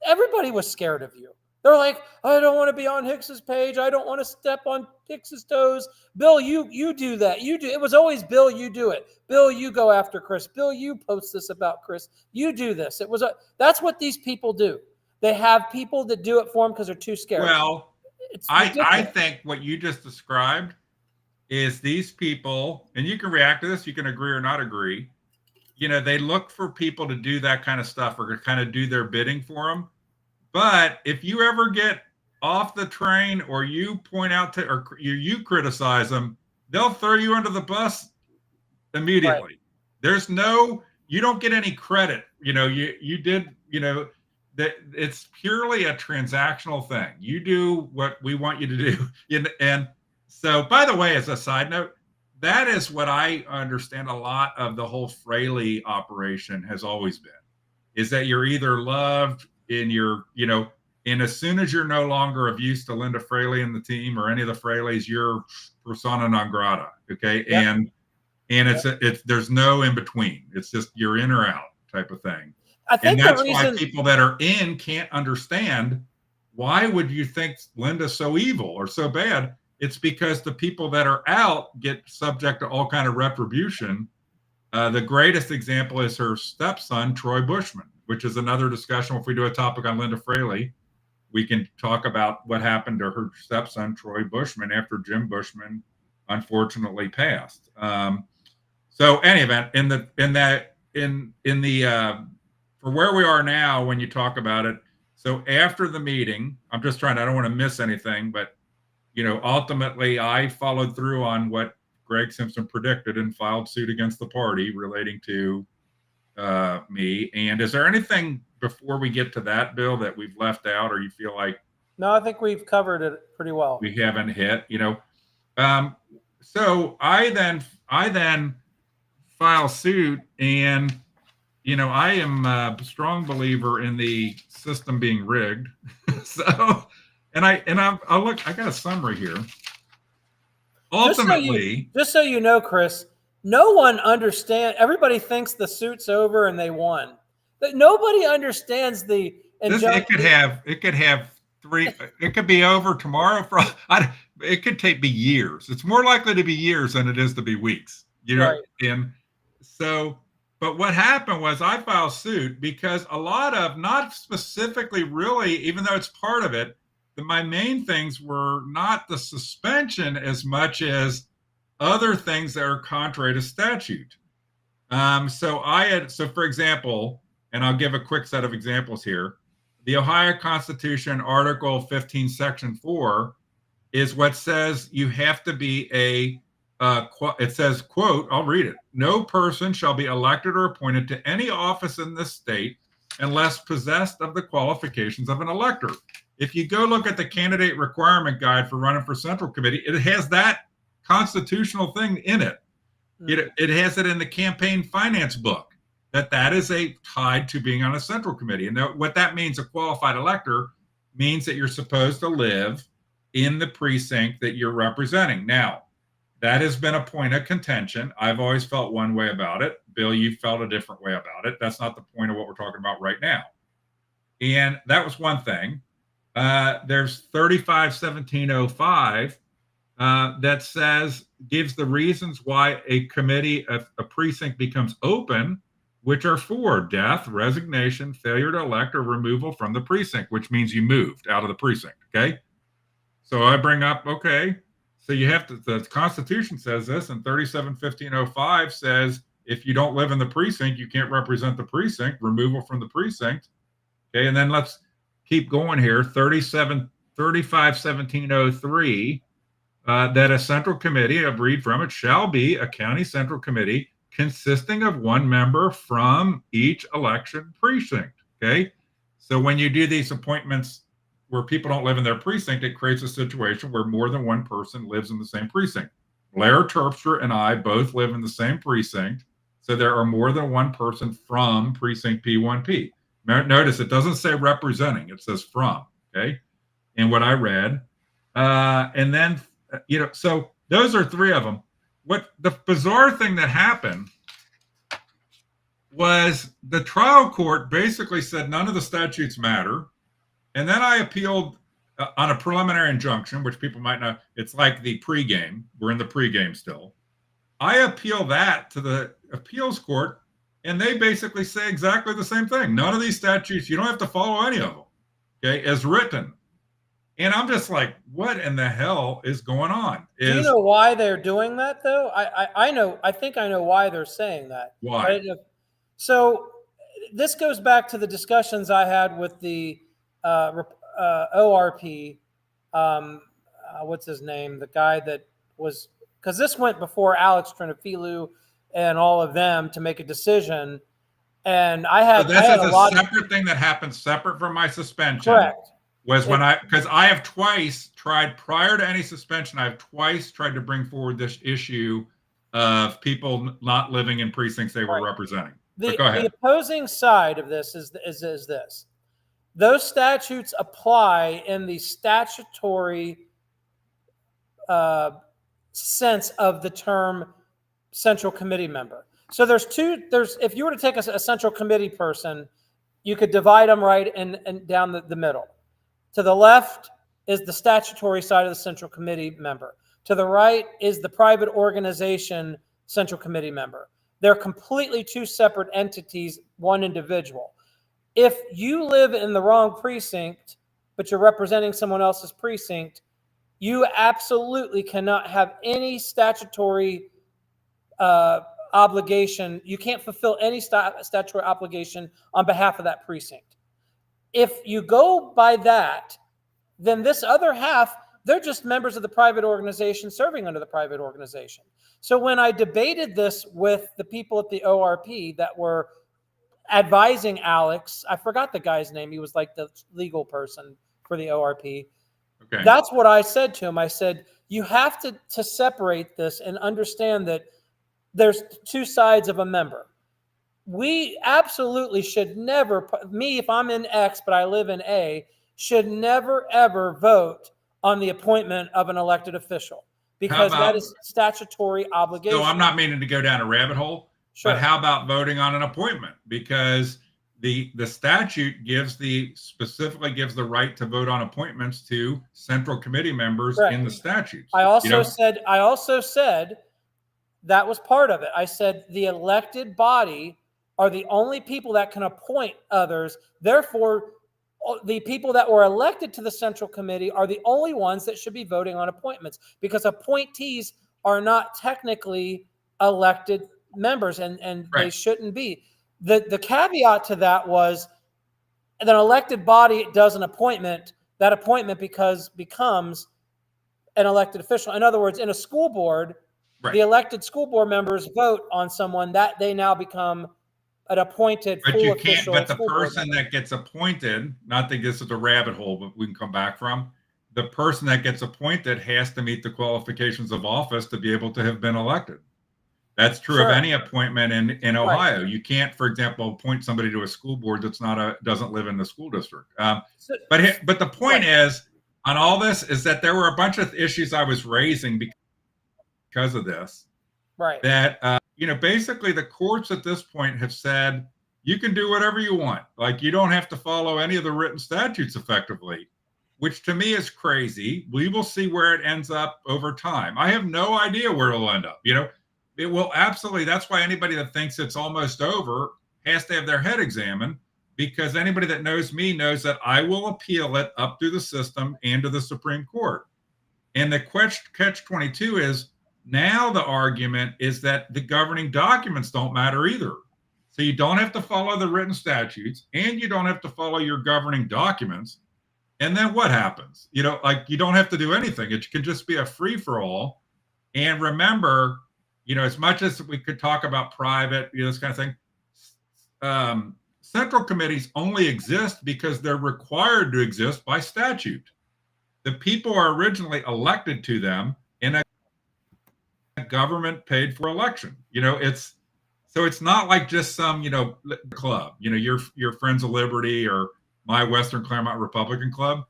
[SPEAKER 2] Everybody was scared of you. They're like, I don't want to be on Hicks's page. I don't want to step on Hicks's toes. Bill, you do that. You do. It was always Bill, you do it. Bill, you go after Chris. Bill, you post this about Chris. You do this. That's what these people do. They have people that do it for them because they're too scared.
[SPEAKER 1] Well, I think what you just described is these people, and you can react to this, you can agree or not agree. They look for people to do that kind of stuff or to kind of do their bidding for them. But if you ever get off the train or you point out to or you criticize them, they'll throw you under the bus immediately. Right. You don't get any credit. You did, that it's purely a transactional thing. You do what we want you to do. And so, by the way, as a side note, that is what I understand a lot of the whole Fraley operation has always been, is that you're either loved in your, and as soon as you're no longer of use to Linda Fraley and the team or any of the Fraleys, you're persona non grata. Okay. Yep. And there's no in between. It's just you're in or out type of thing. I think that's why people that are in can't understand, why would you think Linda's so evil or so bad? It's because the people that are out get subject to all kind of retribution. The greatest example is her stepson, Troy Bushman, which is another discussion. If we do a topic on Linda Fraley, we can talk about what happened to her stepson, Troy Bushman, after Jim Bushman unfortunately passed. So any event, for where we are now, when you talk about it, so after the meeting, I don't want to miss anything, but ultimately I followed through on what Greg Simpson predicted and filed suit against the party relating to me. And is there anything before we get to that, Bill, that we've left out, or you feel like?
[SPEAKER 2] No, I think we've covered it pretty well.
[SPEAKER 1] We haven't hit, so I then file suit, and I am a strong believer in the system being rigged. So, I'll look. I got a summary here. Ultimately,
[SPEAKER 2] just so you know, Chris, no one understands. Everybody thinks the suit's over and they won, but nobody understands the.
[SPEAKER 1] It could have three. It could be over tomorrow. It could be years. It's more likely to be years than it is to be weeks. Right. And so. But what happened was I filed suit because a lot of, not specifically really, even though it's part of it, my main things were not the suspension as much as other things that are contrary to statute. So for example, and I'll give a quick set of examples here. The Ohio Constitution, Article 15, Section 4, is what says you have to be it says, quote, I'll read it. No person shall be elected or appointed to any office in this state unless possessed of the qualifications of an elector. If you go look at the candidate requirement guide for running for Central Committee, it has that constitutional thing in it. It has it in the campaign finance book that is tied to being on a Central Committee. And what that means, a qualified elector, means that you're supposed to live in the precinct that you're representing. Now, that has been a point of contention. I've always felt one way about it. Bill, you felt a different way about it. That's not the point of what we're talking about right now. And that was one thing. There's 35-1705 that gives the reasons why a committee, a precinct becomes open, which are for death, resignation, failure to elect, or removal from the precinct, which means you moved out of the precinct. Okay. So I bring up, okay. So you have to, the Constitution says this, and 37-1505 says if you don't live in the precinct, you can't represent the precinct, removal from the precinct. Okay, and then let's keep going here. 35-1703 that a central committee, I read from it, shall be a county central committee consisting of one member from each election precinct. Okay. So when you do these appointments where people don't live in their precinct, it creates a situation where more than one person lives in the same precinct. Blair Terpstra and I both live in the same precinct. So there are more than one person from precinct P1P. Notice it doesn't say representing, it says from. Okay. And what I read. And then, so those are three of them. What the bizarre thing that happened was the trial court basically said none of the statutes matter. And then I appealed on a preliminary injunction, which people might know. It's like the pregame. We're in the pregame still. I appeal that to the appeals court, and they basically say exactly the same thing. None of these statutes, you don't have to follow any of them, okay, as written. And I'm just like, what in the hell is going on?
[SPEAKER 2] Do you know why they're doing that, though? I know. I think I know why they're saying that.
[SPEAKER 1] Why?
[SPEAKER 2] So this goes back to the discussions I had with the ORP. What's his name? The guy that was, because this went before Alex Trinafilu and all of them to make a decision. And I had,
[SPEAKER 1] so this is a separate thing that happened separate from my suspension.
[SPEAKER 2] Correct.
[SPEAKER 1] Was when because I have twice tried prior to any suspension, I've twice tried to bring forward this issue of people not living in precincts they were representing. Go ahead.
[SPEAKER 2] The opposing side of this is this. Those statutes apply in the statutory sense of the term central committee member. So if you were to take a central committee person, you could divide them right and down the middle. To the left is the statutory side of the central committee member. To the right is the private organization central committee member. They're completely two separate entities, one individual. If you live in the wrong precinct, but you're representing someone else's precinct, you absolutely cannot have any statutory obligation. You can't fulfill any statutory obligation on behalf of that precinct. If you go by that, then this other half, they're just members of the private organization serving under the private organization. So when I debated this with the people at the ORP that were advising Alex, I forgot the guy's name. He was like the legal person for the ORP. Okay. That's what I said to him. I said, you have to separate this and understand that there's two sides of a member. We absolutely should never, me, if I'm in X, but I live in A, should never, ever vote on the appointment of an elected official because that is statutory obligation.
[SPEAKER 1] So I'm not meaning to go down a rabbit hole, sure. But how about voting on an appointment? Because the statute specifically gives the right to vote on appointments to central committee members in the statutes.
[SPEAKER 2] I also said that was part of it. I said the elected body are the only people that can appoint others. Therefore, the people that were elected to the central committee are the only ones that should be voting on appointments because appointees are not technically elected members and they shouldn't be. The caveat to that was that an elected body does an appointment, that appointment becomes an elected official. In other words, in a school board, the elected school board members vote on someone that they now become an appointed full official.
[SPEAKER 1] But the person that gets appointed, not that this is a rabbit hole, but we can come back from, the person that gets appointed has to meet the qualifications of office to be able to have been elected. That's true of any appointment in Ohio. You can't, for example, appoint somebody to a school board that's doesn't live in the school district. But the point is, on all this, is that there were a bunch of issues I was raising because of this.
[SPEAKER 2] Right.
[SPEAKER 1] That basically the courts at this point have said you can do whatever you want. Like you don't have to follow any of the written statutes effectively, which to me is crazy. We will see where it ends up over time. I have no idea where it'll end up. It will absolutely. That's why anybody that thinks it's almost over has to have their head examined, because anybody that knows me knows that I will appeal it up through the system and to the Supreme Court. And the catch-22 is, now the argument is that the governing documents don't matter either. So you don't have to follow the written statutes and you don't have to follow your governing documents. And then what happens? Like you don't have to do anything. It can just be a free for all. And remember, as much as we could talk about private, this kind of thing, central committees only exist because they're required to exist by statute. The people are originally elected to them in a government paid for election. It's not like just some, club, your Friends of Liberty or my Western Clermont Republican Club.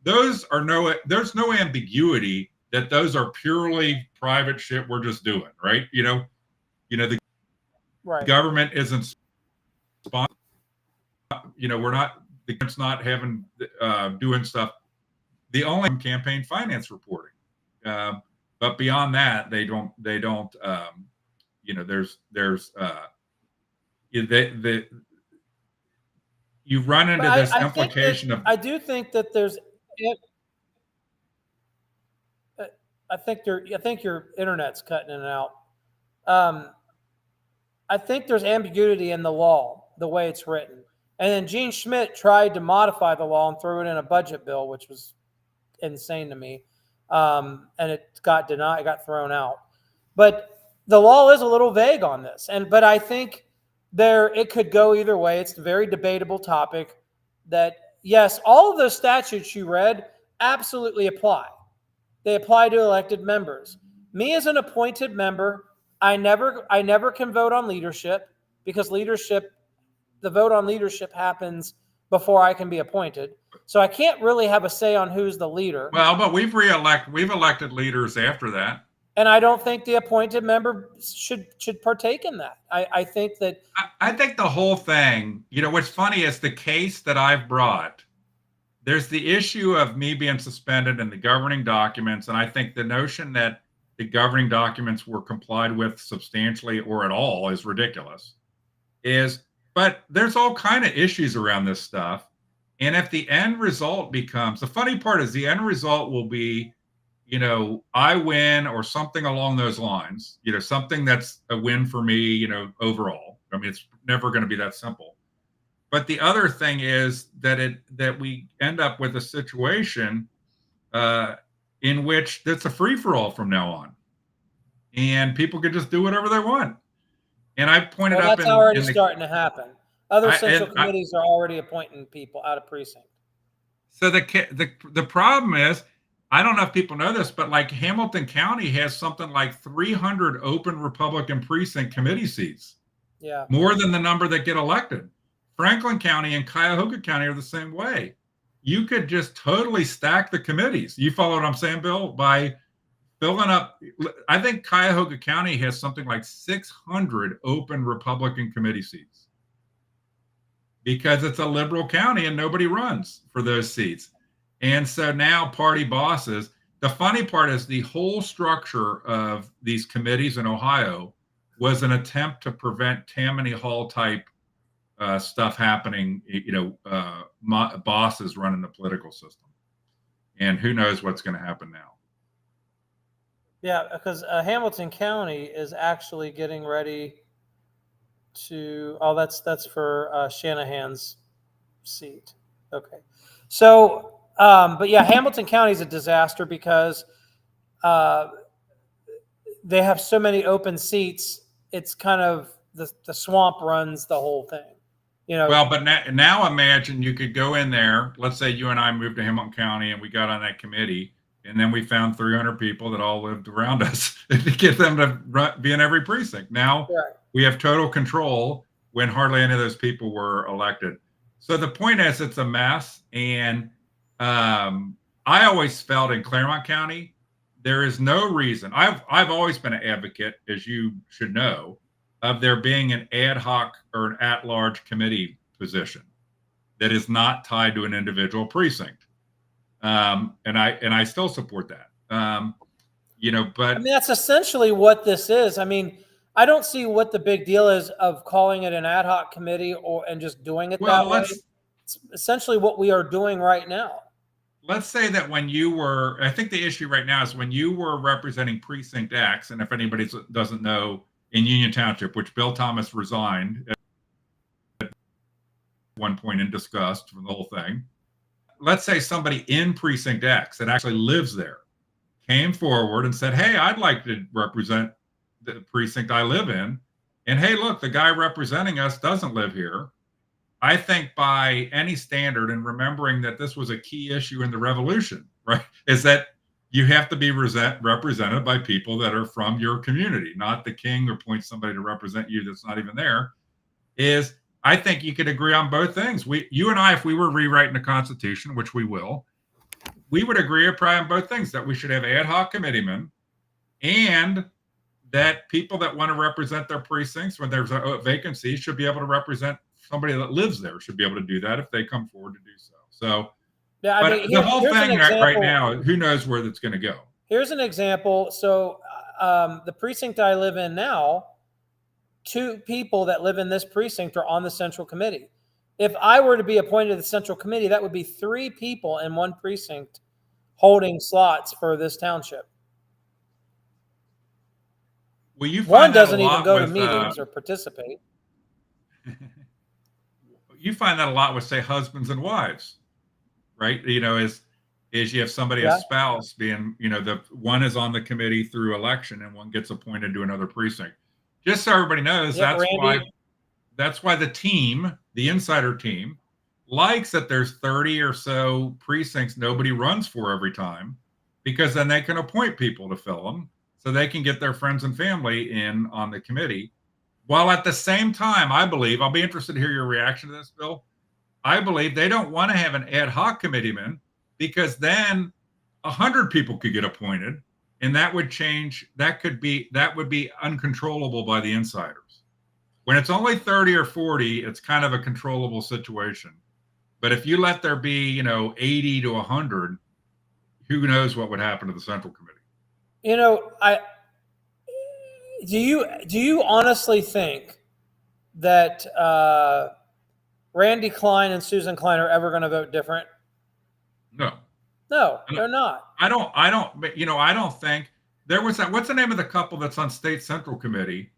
[SPEAKER 1] There's no ambiguity that those are purely private shit we're just doing, right? The
[SPEAKER 2] Right.
[SPEAKER 1] government isn't sponsored. We're not, the government's not having, doing stuff. The only campaign finance reporting. But beyond that, they don't, you run into this implication of.
[SPEAKER 2] I do think that there's. I think your internet's cutting in and out. I think there's ambiguity in the law, the way it's written. And then Gene Schmidt tried to modify the law and threw it in a budget bill, which was insane to me. And it got denied, it got thrown out. But the law is a little vague on this. But I think it could go either way. It's a very debatable topic that, yes, all of those statutes you read absolutely apply. They apply to elected members. Me as an appointed member, I never can vote on leadership because the vote on leadership happens before I can be appointed. So I can't really have a say on who's the leader.
[SPEAKER 1] Well, but we've elected leaders after that.
[SPEAKER 2] And I don't think the appointed member should partake in that. I think that.
[SPEAKER 1] I think the whole thing, what's funny is the case that I've brought, there's the issue of me being suspended in the governing documents. And I think the notion that the governing documents were complied with substantially or at all is ridiculous. But there's all kind of issues around this stuff. And if the end result becomes, the funny part is the end result will be, I win or something along those lines, something that's a win for me, overall. I mean, it's never going to be that simple. But the other thing is that we end up with a situation in which it's a free-for-all from now on. And people can just do whatever they want. And I pointed out
[SPEAKER 2] that's already starting to happen. Other central committees are already appointing people out of precinct.
[SPEAKER 1] So the problem is, I don't know if people know this, but like Hamilton County has something like 300 open Republican precinct committee seats.
[SPEAKER 2] Yeah.
[SPEAKER 1] More than the number that get elected. Franklin County and Cuyahoga County are the same way. You could just totally stack the committees. You follow what I'm saying, Bill? By filling up, I think Cuyahoga County has something like 600 open Republican committee seats because it's a liberal county and nobody runs for those seats. And so now party bosses, the funny part is the whole structure of these committees in Ohio was an attempt to prevent Tammany Hall type stuff happening, bosses running the political system. And who knows what's going to happen now.
[SPEAKER 2] Yeah, because Hamilton County is actually getting ready to. Oh, that's for Shanahan's seat. Okay, so but yeah, Hamilton County is a disaster because they have so many open seats. It's kind of the swamp runs the whole thing.
[SPEAKER 1] Well, but now imagine you could go in there. Let's say you and I moved to Hamilton County and we got on that committee. And then we found 300 people that all lived around us to get them to be in every precinct. Now we have total control when hardly any of those people were elected. So the point is, it's a mess. And I always felt in Clermont County, there is no reason. I've always been an advocate, as you should know, of there being an ad hoc or an at-large committee position that is not tied to an individual precinct. And I still support that. But
[SPEAKER 2] I mean, that's essentially what this is. I mean, I don't see what the big deal is of calling it an ad hoc committee and just doing it that way. It's essentially what we are doing right now.
[SPEAKER 1] Let's say that when you were, I think the issue right now is when you were representing Precinct X, and if anybody doesn't know, in Union Township, which Bill Thomas resigned at one point in disgust from the whole thing. let's say somebody in precinct X that actually lives there came forward and said, hey, I'd like to represent the precinct I live in. And hey, look, the guy representing us doesn't live here. I think by any standard, and remembering that this was a key issue in the revolution, right, is that you have to be represented by people that are from your community, not the king appoints somebody to represent you that's not even there. Is I think you could agree on both things. You and I, if we were rewriting the Constitution, which we will, we would agree probably on both things, that we should have ad hoc committeemen, and that people that want to represent their precincts when there's a vacancy should be able to represent somebody that lives there, should be able to do that if they come forward to do so. So,
[SPEAKER 2] Yeah,
[SPEAKER 1] but the whole thing right now, who knows where that's going to go?
[SPEAKER 2] Here's an example. So the precinct I live in now, 2 people that live in this precinct are on the Central Committee. If I were to be appointed to the Central Committee, that would be 3 people in one precinct holding slots for this township.
[SPEAKER 1] Well, you find
[SPEAKER 2] one doesn't even go to meetings or participate.
[SPEAKER 1] You find that a lot with, say, husbands and wives, right? You know, is you have somebody, a spouse being, you know, the one is on the committee through election and one gets appointed to another precinct. Just so everybody knows, that's why the team, the insider team, likes that there's 30 or so precincts nobody runs for every time, because then they can appoint people to fill them so they can get their friends and family in on the committee. While at the same time, I believe, I'll be interested to hear your reaction to this, Bill. I believe they don't want to have an ad hoc committeeman, because then 100 people could get appointed, and that would change. That would be uncontrollable by the insiders. When it's only 30 or 40, it's kind of a controllable situation. But if you let there be, you know, 80 to 100, who knows what would happen to the Central Committee?
[SPEAKER 2] You know, do you honestly think that Randy Klein and Susan Klein are ever going to vote different? No, they're not.
[SPEAKER 1] I don't think there was that. What's the name of the couple that's on State Central Committee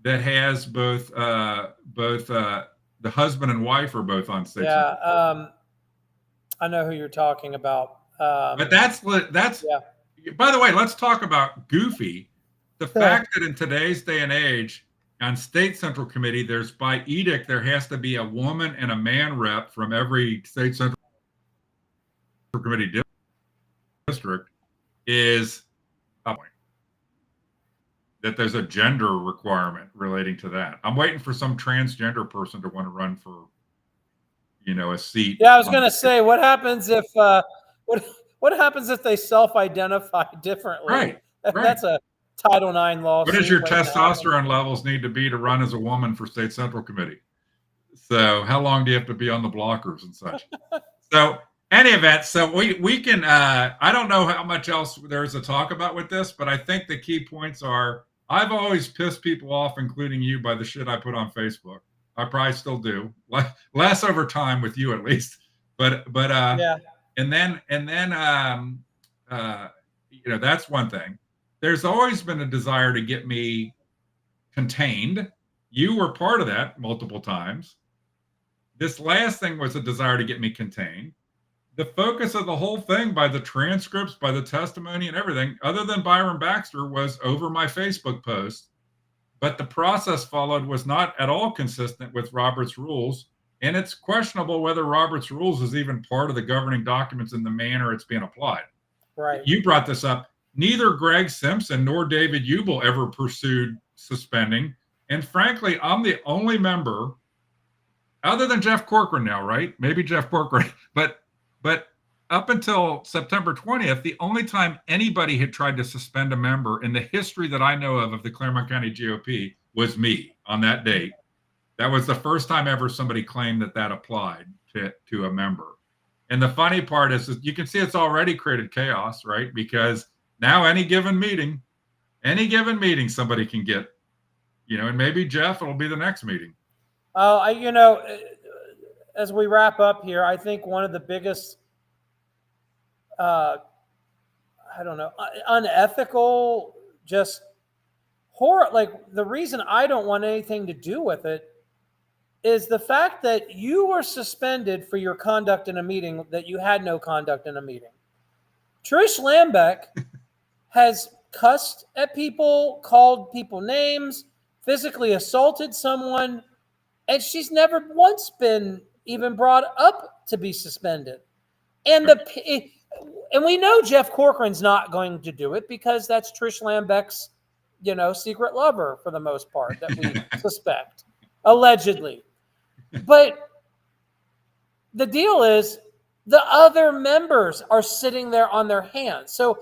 [SPEAKER 1] that has both the husband and wife are both on State Central Committee?
[SPEAKER 2] I know who you're talking about.
[SPEAKER 1] But that's by the way, let's talk about goofy. The fact that in today's day and age, on State Central Committee, there's by edict, there has to be a woman and a man rep from every State Central Committee district, is a point. That there's a gender requirement relating to that. I'm waiting for some transgender person to want to run for, you know, a seat.
[SPEAKER 2] Yeah, I was going to say, what happens if what happens if they self-identify differently?
[SPEAKER 1] Right.
[SPEAKER 2] That's a Title IX lawsuit.
[SPEAKER 1] What does your testosterone levels need to be to run as a woman for State Central Committee? So how long do you have to be on the blockers and such? So any event, so we can, I don't know how much else there's to talk about with this, but I think the key points are, I've always pissed people off, including you, by the shit I put on Facebook. I probably still do, less over time with you at least, but yeah. And then you know, that's one thing. There's always been a desire to get me contained. You were part of that multiple times. This last thing was a desire to get me contained. The focus of the whole thing, by the transcripts, by the testimony and everything, other than Byron Baxter, was over my Facebook post. But the process followed was not at all consistent with Robert's rules. And it's questionable whether Robert's rules is even part of the governing documents in the manner it's being applied.
[SPEAKER 2] Right.
[SPEAKER 1] You brought this up. Neither Greg Simpson nor David Ubel ever pursued suspending. And frankly, I'm the only member, other than Jeff Corcoran now, right? Maybe Jeff Corcoran, but up until September 20th, the only time anybody had tried to suspend a member in the history that I know of the Clermont County GOP was me on that date. That was the first time ever somebody claimed that applied to a member. And the funny part is you can see it's already created chaos, right? Because now any given meeting, somebody can get, you know, and maybe Jeff, it'll be the next meeting.
[SPEAKER 2] You know, as we wrap up here, I think one of the biggest, unethical, just horror, like the reason I don't want anything to do with it is the fact that you were suspended for your conduct in a meeting that you had no conduct in a meeting. Trish Lambeck has cussed at people, called people names, physically assaulted someone, and she's never once been even brought up to be suspended. And we know Jeff Corcoran's not going to do it because that's Trish Lambeck's, secret lover for the most part that we suspect, allegedly. But the deal is the other members are sitting there on their hands. So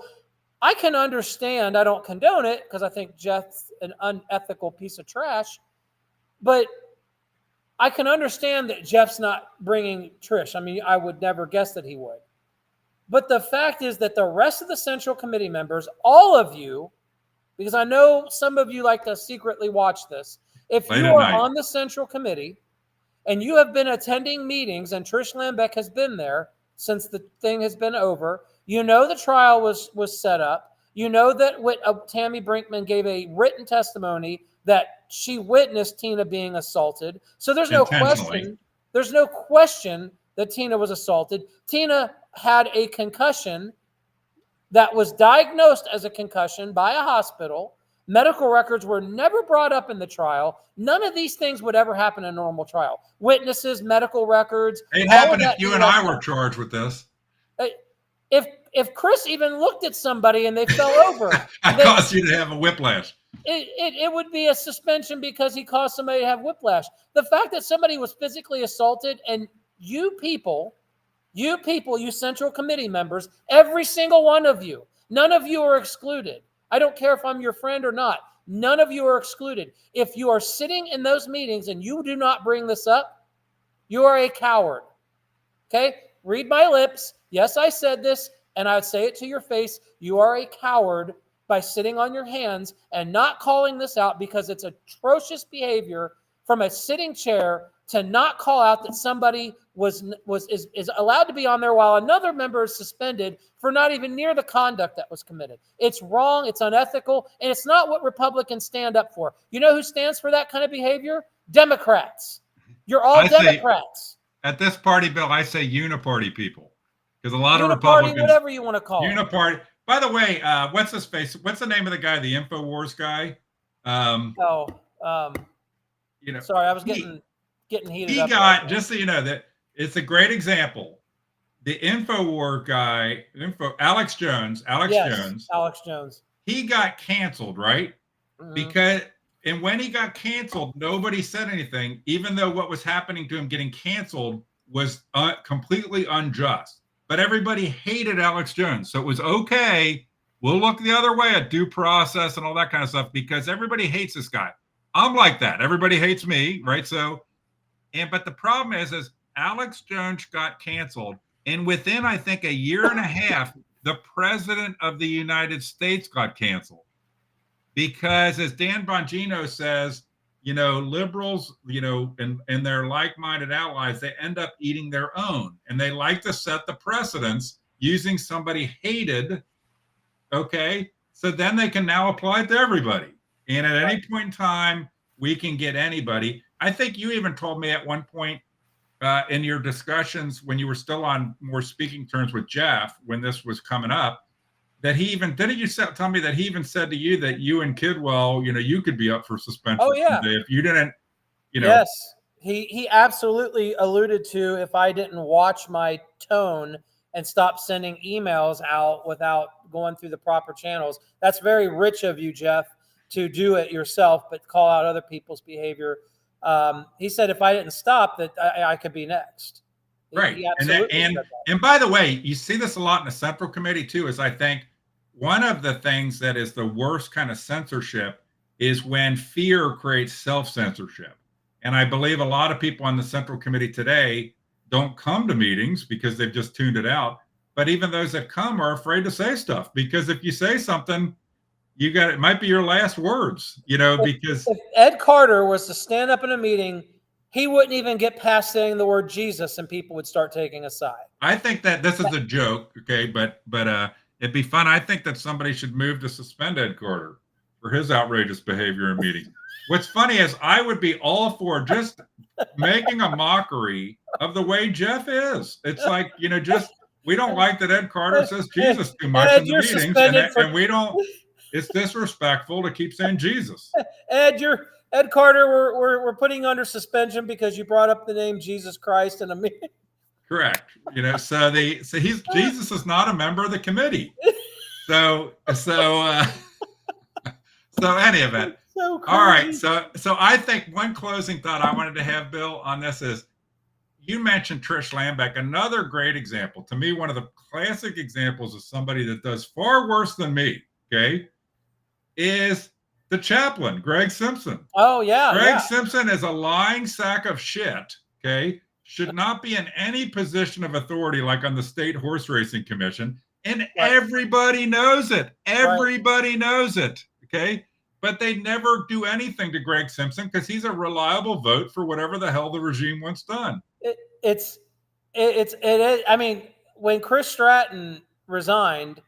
[SPEAKER 2] I can understand, I don't condone it because I think Jeff's an unethical piece of trash, but I can understand that Jeff's not bringing Trish. I mean, I would never guess that he would. But the fact is that the rest of the Central Committee members, all of you, because I know some of you like to secretly watch this, if you are on the Central Committee and you have been attending meetings and Trish Lambeck has been there since the thing has been over, the trial was set up. That Tammy Brinkman gave a written testimony that she witnessed Tina being assaulted. So there's no question. There's no question that Tina was assaulted. Tina had a concussion that was diagnosed as a concussion by a hospital. Medical records were never brought up in the trial. None of these things would ever happen in a normal trial. Witnesses, medical records.
[SPEAKER 1] It happened if you and I were charged with this.
[SPEAKER 2] If Chris even looked at somebody and they fell over,
[SPEAKER 1] I caused you to have a whiplash.
[SPEAKER 2] It would be a suspension because he caused somebody to have whiplash. The fact that somebody was physically assaulted and you Central Committee members, every single one of you, none of you are excluded. I don't care if I'm your friend or not. None of you are excluded. If you are sitting in those meetings and you do not bring this up, you are a coward. Okay? Read my lips. Yes, I said this, and I would say it to your face. You are a coward by sitting on your hands and not calling this out because it's atrocious behavior from a sitting chair to not call out that somebody is allowed to be on there while another member is suspended for not even near the conduct that was committed. It's wrong, it's unethical, and it's not what Republicans stand up for. You know who stands for that kind of behavior? Democrats. You're all Democrats.
[SPEAKER 1] At this party, Bill, I say uniparty people. Because a lot of
[SPEAKER 2] Uniparty,
[SPEAKER 1] Republicans.
[SPEAKER 2] whatever you want to call it.
[SPEAKER 1] Uniparty. By the way, what's his face? What's the name of the guy, the InfoWars guy?
[SPEAKER 2] Sorry, I was getting heated up.
[SPEAKER 1] He got, just so you know, that it's a great example. The InfoWars guy, Alex Jones, he got canceled, right? Mm-hmm. And when he got canceled, nobody said anything, even though what was happening to him getting canceled was completely unjust. But everybody hated Alex Jones. So it was okay. We'll look the other way at due process and all that kind of stuff because everybody hates this guy. I'm like that. Everybody hates me, right? But the problem is Alex Jones got canceled. And within, I think, a year and a half, the president of the United States got canceled. Because as Dan Bongino says, liberals, and their like-minded allies, they end up eating their own. And they like to set the precedents using somebody hated, okay? So then they can now apply it to everybody. And at any point in time, we can get anybody. I think you even told me at one point in your discussions when you were still on more speaking terms with Jeff, when this was coming up, that he even, didn't you tell me that he even said to you that you and Kidwell, you could be up for suspension someday if you didn't,
[SPEAKER 2] Yes, he absolutely alluded to if I didn't watch my tone and stop sending emails out without going through the proper channels. That's very rich of you, Jeff, to do it yourself, but call out other people's behavior. He said if I didn't stop, that I could be next.
[SPEAKER 1] Right. And by the way, you see this a lot in the Central Committee too, is I think one of the things that is the worst kind of censorship is when fear creates self-censorship. And I believe a lot of people on the Central Committee today don't come to meetings because they've just tuned it out. But even those that come are afraid to say stuff because if you say something, it might be your last words, because
[SPEAKER 2] if Ed Carter was to stand up in a meeting, he wouldn't even get past saying the word Jesus and people would start taking a side.
[SPEAKER 1] I think that this is a joke, okay, but it'd be fun. I think that somebody should move to suspend Ed Carter. for his outrageous behavior in meetings. What's funny is I would be all for just making a mockery of the way Jeff is. It's like, just we don't like that Ed Carter says Jesus too much in the meetings, and we don't. It's disrespectful to keep saying Jesus.
[SPEAKER 2] Ed Carter, we're putting under suspension because you brought up the name Jesus Christ in a meeting.
[SPEAKER 1] Correct. So Jesus is not a member of the committee. So any event.
[SPEAKER 2] So
[SPEAKER 1] all right. So I think one closing thought I wanted to have, Bill, on this is you mentioned Trish Lambeck, another great example. To me, one of the classic examples of somebody that does far worse than me, okay, is the chaplain, Greg Simpson.
[SPEAKER 2] Oh, yeah.
[SPEAKER 1] Greg Simpson is a lying sack of shit, okay? Should not be in any position of authority like on the State Horse Racing Commission. And everybody knows it. Everybody knows it, okay? But they never do anything to Greg Simpson because he's a reliable vote for whatever the hell the regime wants done.
[SPEAKER 2] I mean, when Chris Stratton resigned,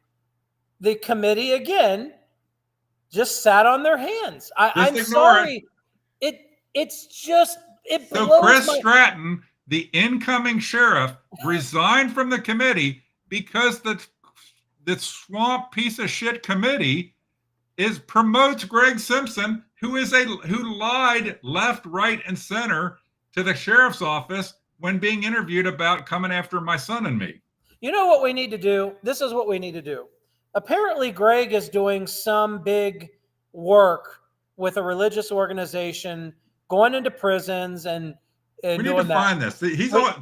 [SPEAKER 2] the committee again just sat on their hands. I'm sorry. It's just it.
[SPEAKER 1] So Chris Stratton, the incoming sheriff, resigned from the committee because the swamp piece of shit committee promotes Greg Simpson, who lied left, right, and center to the sheriff's office when being interviewed about coming after my son and me.
[SPEAKER 2] You know what we need to do? This is what we need to do. Apparently, Greg is doing some big work with a religious organization, going into prisons and
[SPEAKER 1] we need to find this.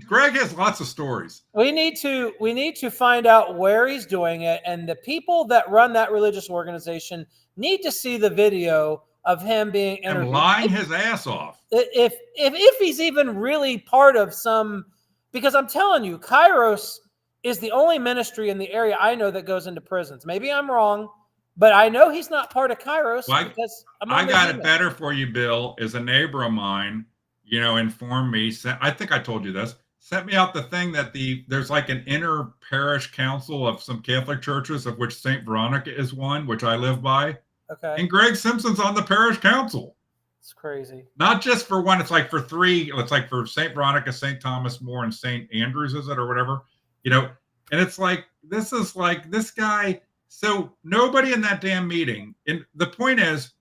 [SPEAKER 1] Greg has lots of stories.
[SPEAKER 2] We need to find out where he's doing it, and the people that run that religious organization need to see the video of him being interviewed
[SPEAKER 1] and lying his ass off.
[SPEAKER 2] If he's even really part of some, because I'm telling you, Kairos is the only ministry in the area I know that goes into prisons. Maybe I'm wrong, but I know he's not part of Kairos because
[SPEAKER 1] I got it better for you, Bill. Is a neighbor of mine, informed me. I think I told you this. Sent me out the thing that there's like an inter parish council of some Catholic churches, of which St. Veronica is one, which I live by.
[SPEAKER 2] Okay.
[SPEAKER 1] And Greg Simpson's on the parish council.
[SPEAKER 2] It's crazy.
[SPEAKER 1] Not just for one. It's like for three. It's like for St. Veronica, St. Thomas More, and St. Andrews, is it, or whatever? And it's like, this is like this guy. So nobody in that damn meeting. And the point is,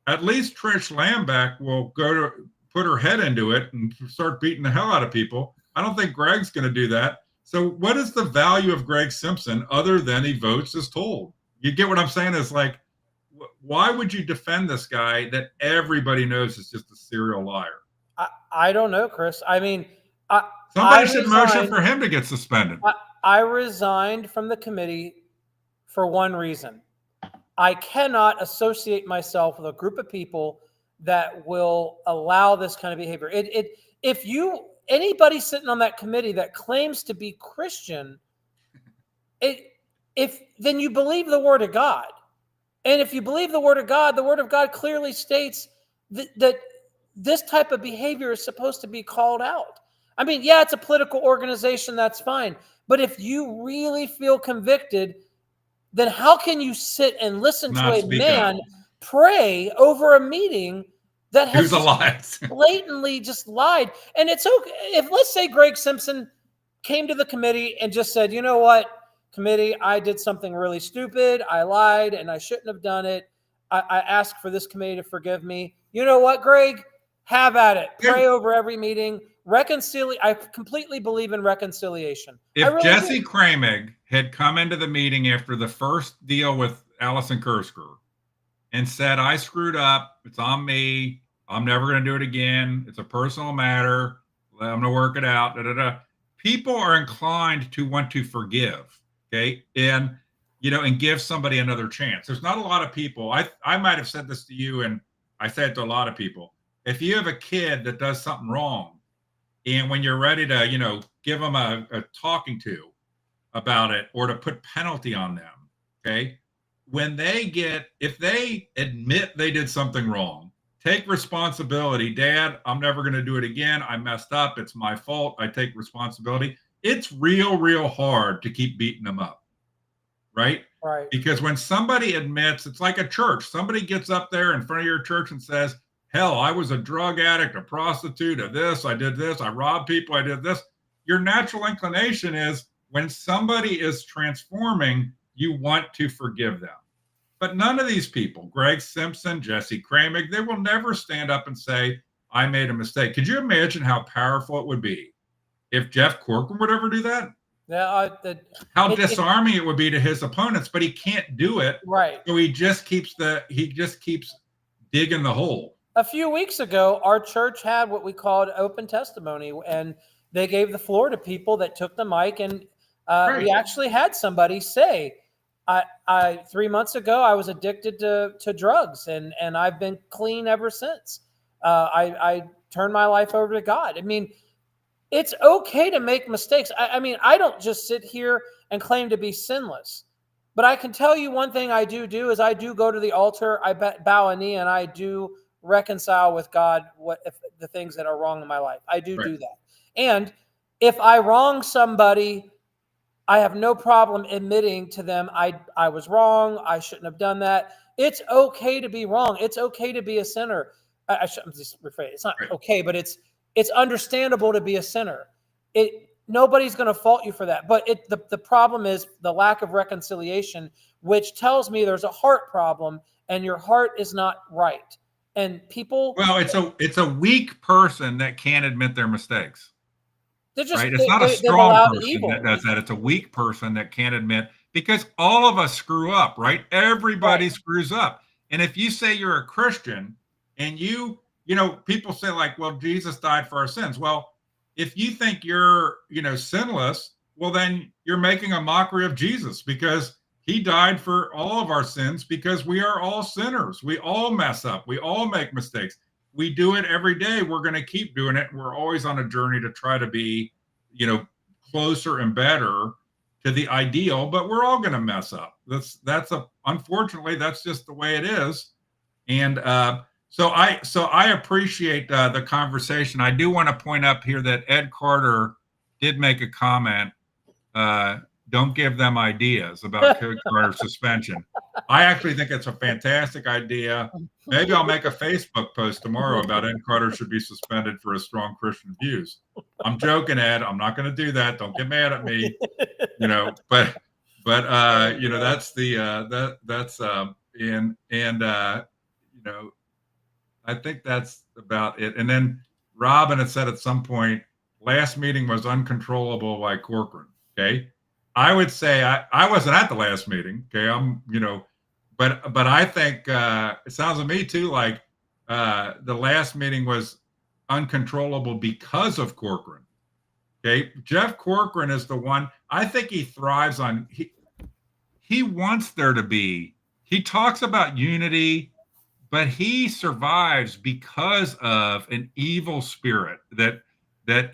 [SPEAKER 1] at least Trish Lambeck will put her head into it and start beating the hell out of people. I don't think Greg's going to do that. So what is the value of Greg Simpson other than he votes as told? You get what I'm saying? It's like, why would you defend this guy that everybody knows is just a serial liar?
[SPEAKER 2] I don't know, Chris. I mean,
[SPEAKER 1] somebody should motion for him to get suspended.
[SPEAKER 2] I resigned from the committee for one reason. I cannot associate myself with a group of people that will allow this kind of behavior. Anybody sitting on that committee that claims to be Christian, then you believe the Word of God. And if you believe the Word of God clearly states that this type of behavior is supposed to be called out. I mean, yeah, it's a political organization, that's fine. But if you really feel convicted, then how can you sit and listen to a man pray over a meeting that has blatantly just lied? And it's okay if, let's say, Greg Simpson came to the committee and just said, you know what, committee, I did something really stupid. I lied and I shouldn't have done it. I ask for this committee to forgive me. You know what, Greg? Have at it. Pray over every meeting. I completely believe in reconciliation.
[SPEAKER 1] If Jesse Kramig had come into the meeting after the first deal with Allison Kersker and said, I screwed up, it's on me, I'm never going to do it again, it's a personal matter, I'm going to work it out, people are inclined to want to forgive, okay? And give somebody another chance. There's not a lot of people, I might have said this to you, and I said it to a lot of people. If you have a kid that does something wrong, and when you're ready to, give them a talking to about it or to put penalty on them, okay? If they admit they did something wrong, take responsibility. Dad, I'm never going to do it again. I messed up. It's my fault. I take responsibility. It's real, real hard to keep beating them up, right?
[SPEAKER 2] Right.
[SPEAKER 1] Because when somebody admits, it's like a church. Somebody gets up there in front of your church and says, hell, I was a drug addict, a prostitute, a this, I did this, I robbed people, I did this. Your natural inclination is when somebody is transforming, you want to forgive them. But none of these people, Greg Simpson, Jesse Kremig, they will never stand up and say, I made a mistake. Could you imagine how powerful it would be if Jeff Corcoran would ever do that?
[SPEAKER 2] Yeah,
[SPEAKER 1] How disarming it would be to his opponents, but he can't do it.
[SPEAKER 2] Right.
[SPEAKER 1] So he just keeps digging the hole.
[SPEAKER 2] A few weeks ago, our church had what we called open testimony, and they gave the floor to people that took the mic, and we actually had somebody say, I 3 months ago, I was addicted to drugs, and I've been clean ever since. I turned my life over to God. I mean, it's okay to make mistakes. I mean, I don't just sit here and claim to be sinless, but I can tell you one thing I do is I do go to the altar, I bow a knee, and I do reconcile with God if the things that are wrong in my life. I do that. And if I wrong somebody, I have no problem admitting to them I was wrong. I shouldn't have done that. It's okay to be wrong. It's okay to be a sinner. I shouldn't just rephrase. It's not okay, but it's understandable to be a sinner. Nobody's going to fault you for that. But the problem is the lack of reconciliation, which tells me there's a heart problem and your heart is not right. And people,
[SPEAKER 1] well, it's a weak person that can't admit their mistakes.
[SPEAKER 2] They're just,
[SPEAKER 1] right? It's not a strong person that does that. It's a weak person that can't admit, because all of us screw up, right? Everybody screws up. And if you say you're a Christian and you know, people say like, well, Jesus died for our sins. Well, if you think you're, sinless, well, then you're making a mockery of Jesus, because he died for all of our sins, because we are all sinners. We all mess up. We all make mistakes. We do it every day. We're going to keep doing it. We're always on a journey to try to be, closer and better to the ideal, but we're all going to mess up. Unfortunately, that's just the way it is. And so I appreciate the conversation. I do want to point up here that Ed Carter did make a comment. Don't give them ideas about Coach Carter's suspension. I actually think it's a fantastic idea. Maybe I'll make a Facebook post tomorrow about Ed Carter should be suspended for his strong Christian views. I'm joking, Ed. I'm not going to do that. Don't get mad at me. But that's I think that's about it. And then Robin had said at some point, last meeting was uncontrollable by Corcoran. Okay. I would say I wasn't at the last meeting. Okay. But I think it sounds to me too like the last meeting was uncontrollable because of Corcoran. Okay. Jeff Corcoran is the one. I think he thrives on, he wants there to be, he talks about unity, but he survives because of an evil spirit that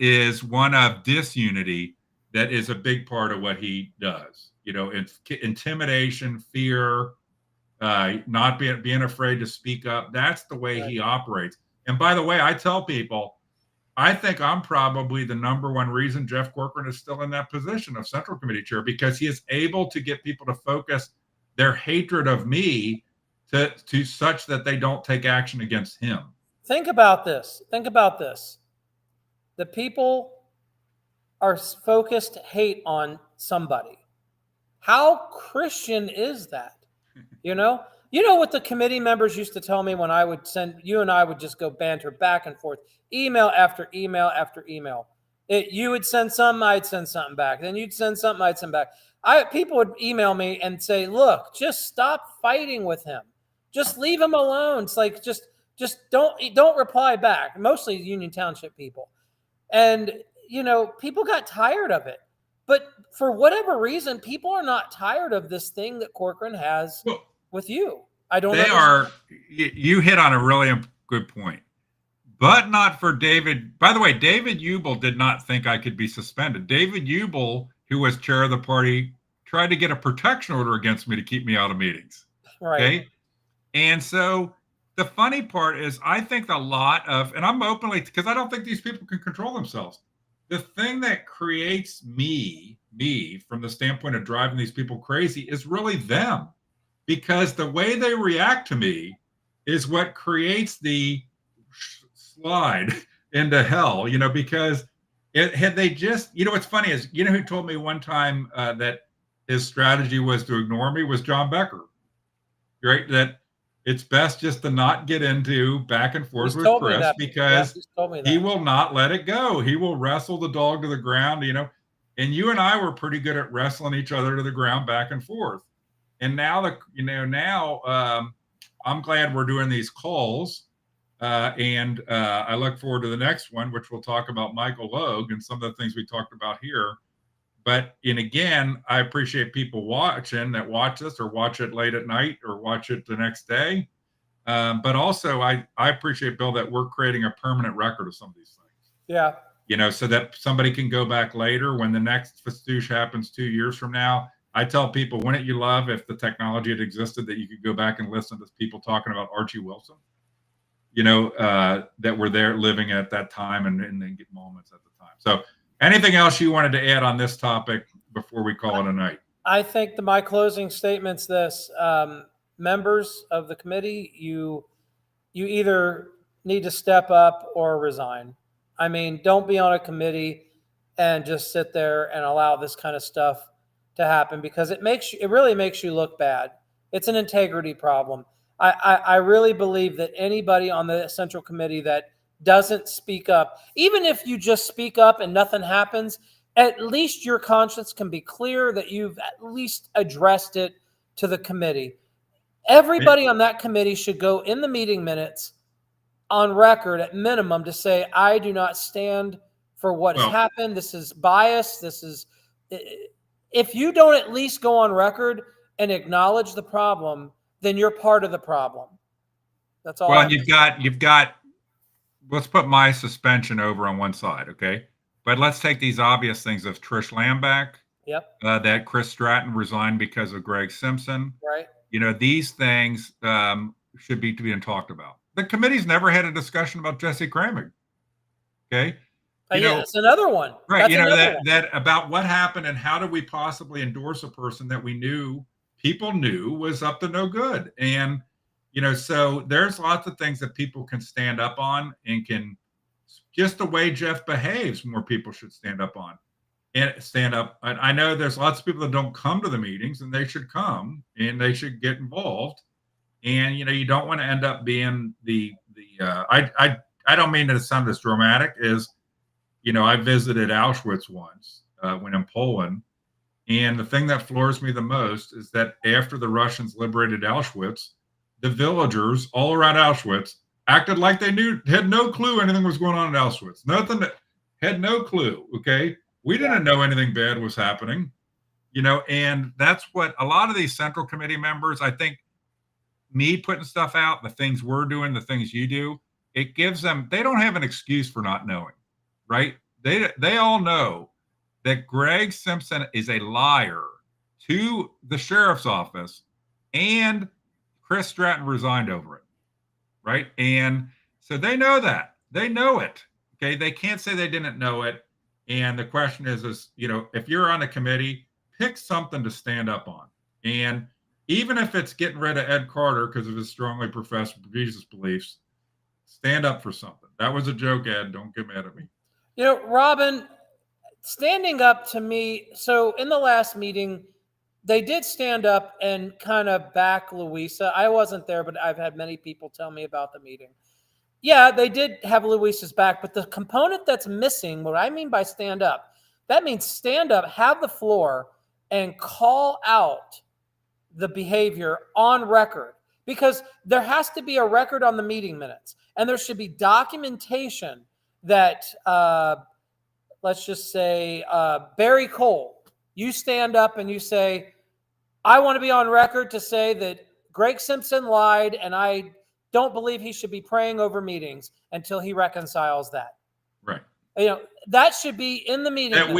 [SPEAKER 1] is one of disunity. That is a big part of what he does. It's intimidation, fear, not being afraid to speak up. That's the way he operates. And by the way, I tell people, I think I'm probably the number one reason Jeff Corcoran is still in that position of Central Committee chair, because he is able to get people to focus their hatred of me to such that they don't take action against him.
[SPEAKER 2] Think about this. The people are focused hate on somebody. How Christian is that? You know what the committee members used to tell me when I would you and I would just go banter back and forth, email after email after email. You would send something, I'd send something back. Then you'd send something, I'd send back. People would email me and say, look, just stop fighting with him. Just leave him alone. It's like, just don't reply back. Mostly Union Township people. And people got tired of it. But for whatever reason, people are not tired of this thing that Corcoran has with you. I don't know.
[SPEAKER 1] You hit on a really good point. But not for David. By the way, David Ubel did not think I could be suspended. David Ubel, who was chair of the party, tried to get a protection order against me to keep me out of meetings.
[SPEAKER 2] Right.
[SPEAKER 1] Okay? And so the funny part is I think a lot of, and I'm openly, because I don't think these people can control themselves. The thing that creates me me from the standpoint of driving these people crazy is really them, because the way they react to me is what creates the slide into hell, because had they just, what's funny is, who told me one time that his strategy was to ignore me was John Becker, right? That it's best just to not get into back and forth with Chris because he will not let it go. He will wrestle the dog to the ground, and you and I were pretty good at wrestling each other to the ground back and forth. And now I'm glad we're doing these calls. And I look forward to the next one, which we'll talk about Michael Logue and some of the things we talked about here. But, and again, I appreciate people watching that watch this or watch it late at night or watch it the next day. But also, I appreciate, Bill, that we're creating a permanent record of some of these things.
[SPEAKER 2] Yeah.
[SPEAKER 1] So that somebody can go back later when the next Fastouche happens 2 years from now. I tell people, wouldn't you love if the technology had existed that you could go back and listen to people talking about Archie Wilson? That were there living at that time and then get moments at the time. So anything else you wanted to add on this topic before we call it a night?
[SPEAKER 2] I think my closing statement's this. Members of the committee, you either need to step up or resign. I mean, don't be on a committee and just sit there and allow this kind of stuff to happen, because it really makes you look bad. It's an integrity problem. I really believe that anybody on the Central Committee that doesn't speak up, even if you just speak up and nothing happens, at least your conscience can be clear that you've at least addressed it to the committee. Everybody on that committee should go in the meeting minutes on record at minimum to say, I do not stand for what has happened. This is bias. If you don't at least go on record and acknowledge the problem, then you're part of the problem. That's all.
[SPEAKER 1] Well, you've got, let's put my suspension over on one side. Okay. But let's take these obvious things of Trish Lamback.
[SPEAKER 2] Yep.
[SPEAKER 1] That Chris Stratton resigned because of Greg Simpson.
[SPEAKER 2] Right.
[SPEAKER 1] These things should be being talked about. The committee's never had a discussion about Jesse Kramig. Okay.
[SPEAKER 2] It's another one.
[SPEAKER 1] Right. That about what happened and how did we possibly endorse a person that people knew was up to no good. And, so there's lots of things that people can stand up on and can, just the way Jeff behaves, more people should stand up on and stand up. I know there's lots of people that don't come to the meetings, and they should come and they should get involved. And, you don't want to end up being I don't mean to sound as dramatic as, I visited Auschwitz once when in Poland. And the thing that floors me the most is that after the Russians liberated Auschwitz, the villagers all around Auschwitz acted like they had no clue anything was going on in Auschwitz. Had no clue. Okay. We didn't know anything bad was happening, and that's what a lot of these Central Committee members, I think, me putting stuff out, the things we're doing, the things you do, it gives them, they don't have an excuse for not knowing, right? They all know that Greg Simpson is a liar to the sheriff's office, and Chris Stratton resigned over it, right? And so they know that. They know it, okay? They can't say they didn't know it. And the question is, if you're on a committee, pick something to stand up on. And even if it's getting rid of Ed Carter because of his strongly professed Jesus beliefs, stand up for something. That was a joke, Ed. Don't get mad at me.
[SPEAKER 2] Robin, standing up to me. So in the last meeting, they did stand up and kind of back Louisa. I wasn't there, but I've had many people tell me about the meeting. Yeah, they did have Louisa's back, but the component that's missing, what I mean by stand up, that means stand up, have the floor, and call out the behavior on record, because there has to be a record on the meeting minutes, and there should be documentation that, let's just say, Barry Cole, you stand up and you say, I want to be on record to say that Greg Simpson lied, and I don't believe he should be praying over meetings until he reconciles that.
[SPEAKER 1] Right.
[SPEAKER 2] That should be in the meeting.
[SPEAKER 1] That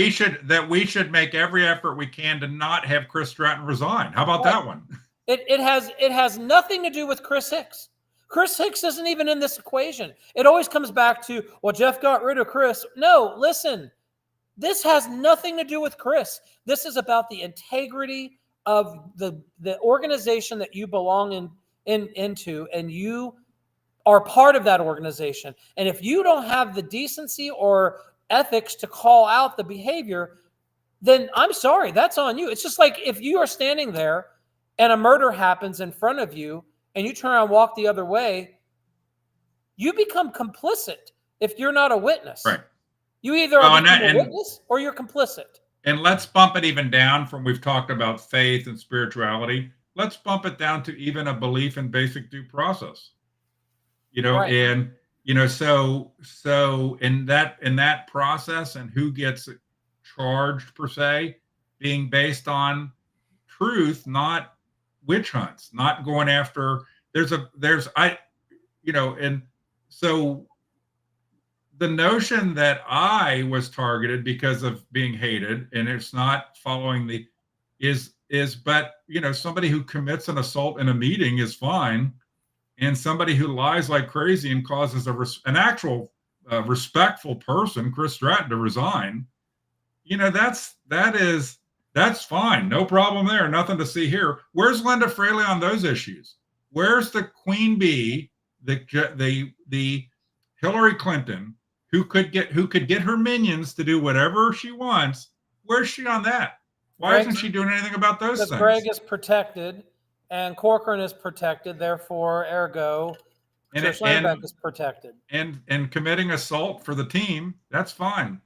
[SPEAKER 1] we should make every effort we can to not have Chris Stratton resign. How about that one?
[SPEAKER 2] It has nothing to do with Chris Hicks. Chris Hicks isn't even in this equation. It always comes back to, well, Jeff got rid of Chris. No, listen, This has nothing to do with Chris. This is about the integrity of the organization that you belong into, and you are part of that organization. And if you don't have the decency or ethics to call out the behavior, then I'm sorry, that's on you. It's just like if you are standing there and a murder happens in front of you and you turn around and walk the other way, you become complicit if you're not a witness.
[SPEAKER 1] Right.
[SPEAKER 2] You either are a witness or you're complicit.
[SPEAKER 1] And let's bump it even down from, we've talked about faith and spirituality. Let's bump it down to even a belief in basic due process.
[SPEAKER 2] Right.
[SPEAKER 1] And so in that process, and who gets charged per se, being based on truth, not witch hunts, not going after. And so the notion that I was targeted because of being hated, and it's not following but somebody who commits an assault in a meeting is fine. And somebody who lies like crazy and causes an actual respectful person, Chris Stratton, to resign, that's fine. No problem there. Nothing to see here. Where's Linda Fraley on those issues? Where's the queen bee, the Hillary Clinton, who could get her minions to do whatever she wants? Where's she on that? Why isn't she doing anything about those things?
[SPEAKER 2] Greg is protected. And Corcoran is protected, therefore, ergo, Steinbeck is protected.
[SPEAKER 1] And committing assault for the team, that's fine.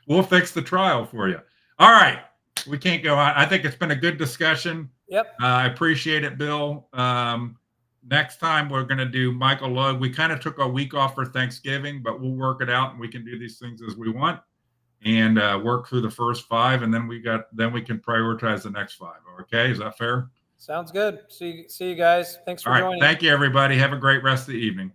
[SPEAKER 1] We'll fix the trial for you. All right. We can't go on. I think it's been a good discussion.
[SPEAKER 2] Yep.
[SPEAKER 1] I appreciate it, Bill. Next time, we're going to do Michael Logue. We kind of took a week off for Thanksgiving, but we'll work it out, and we can do these things as we want and work through the first 5, and then we can prioritize the next 5. Okay. Is that fair?
[SPEAKER 2] Sounds good. See you guys. Thanks for joining.
[SPEAKER 1] Thank you, everybody. Have a great rest of the evening.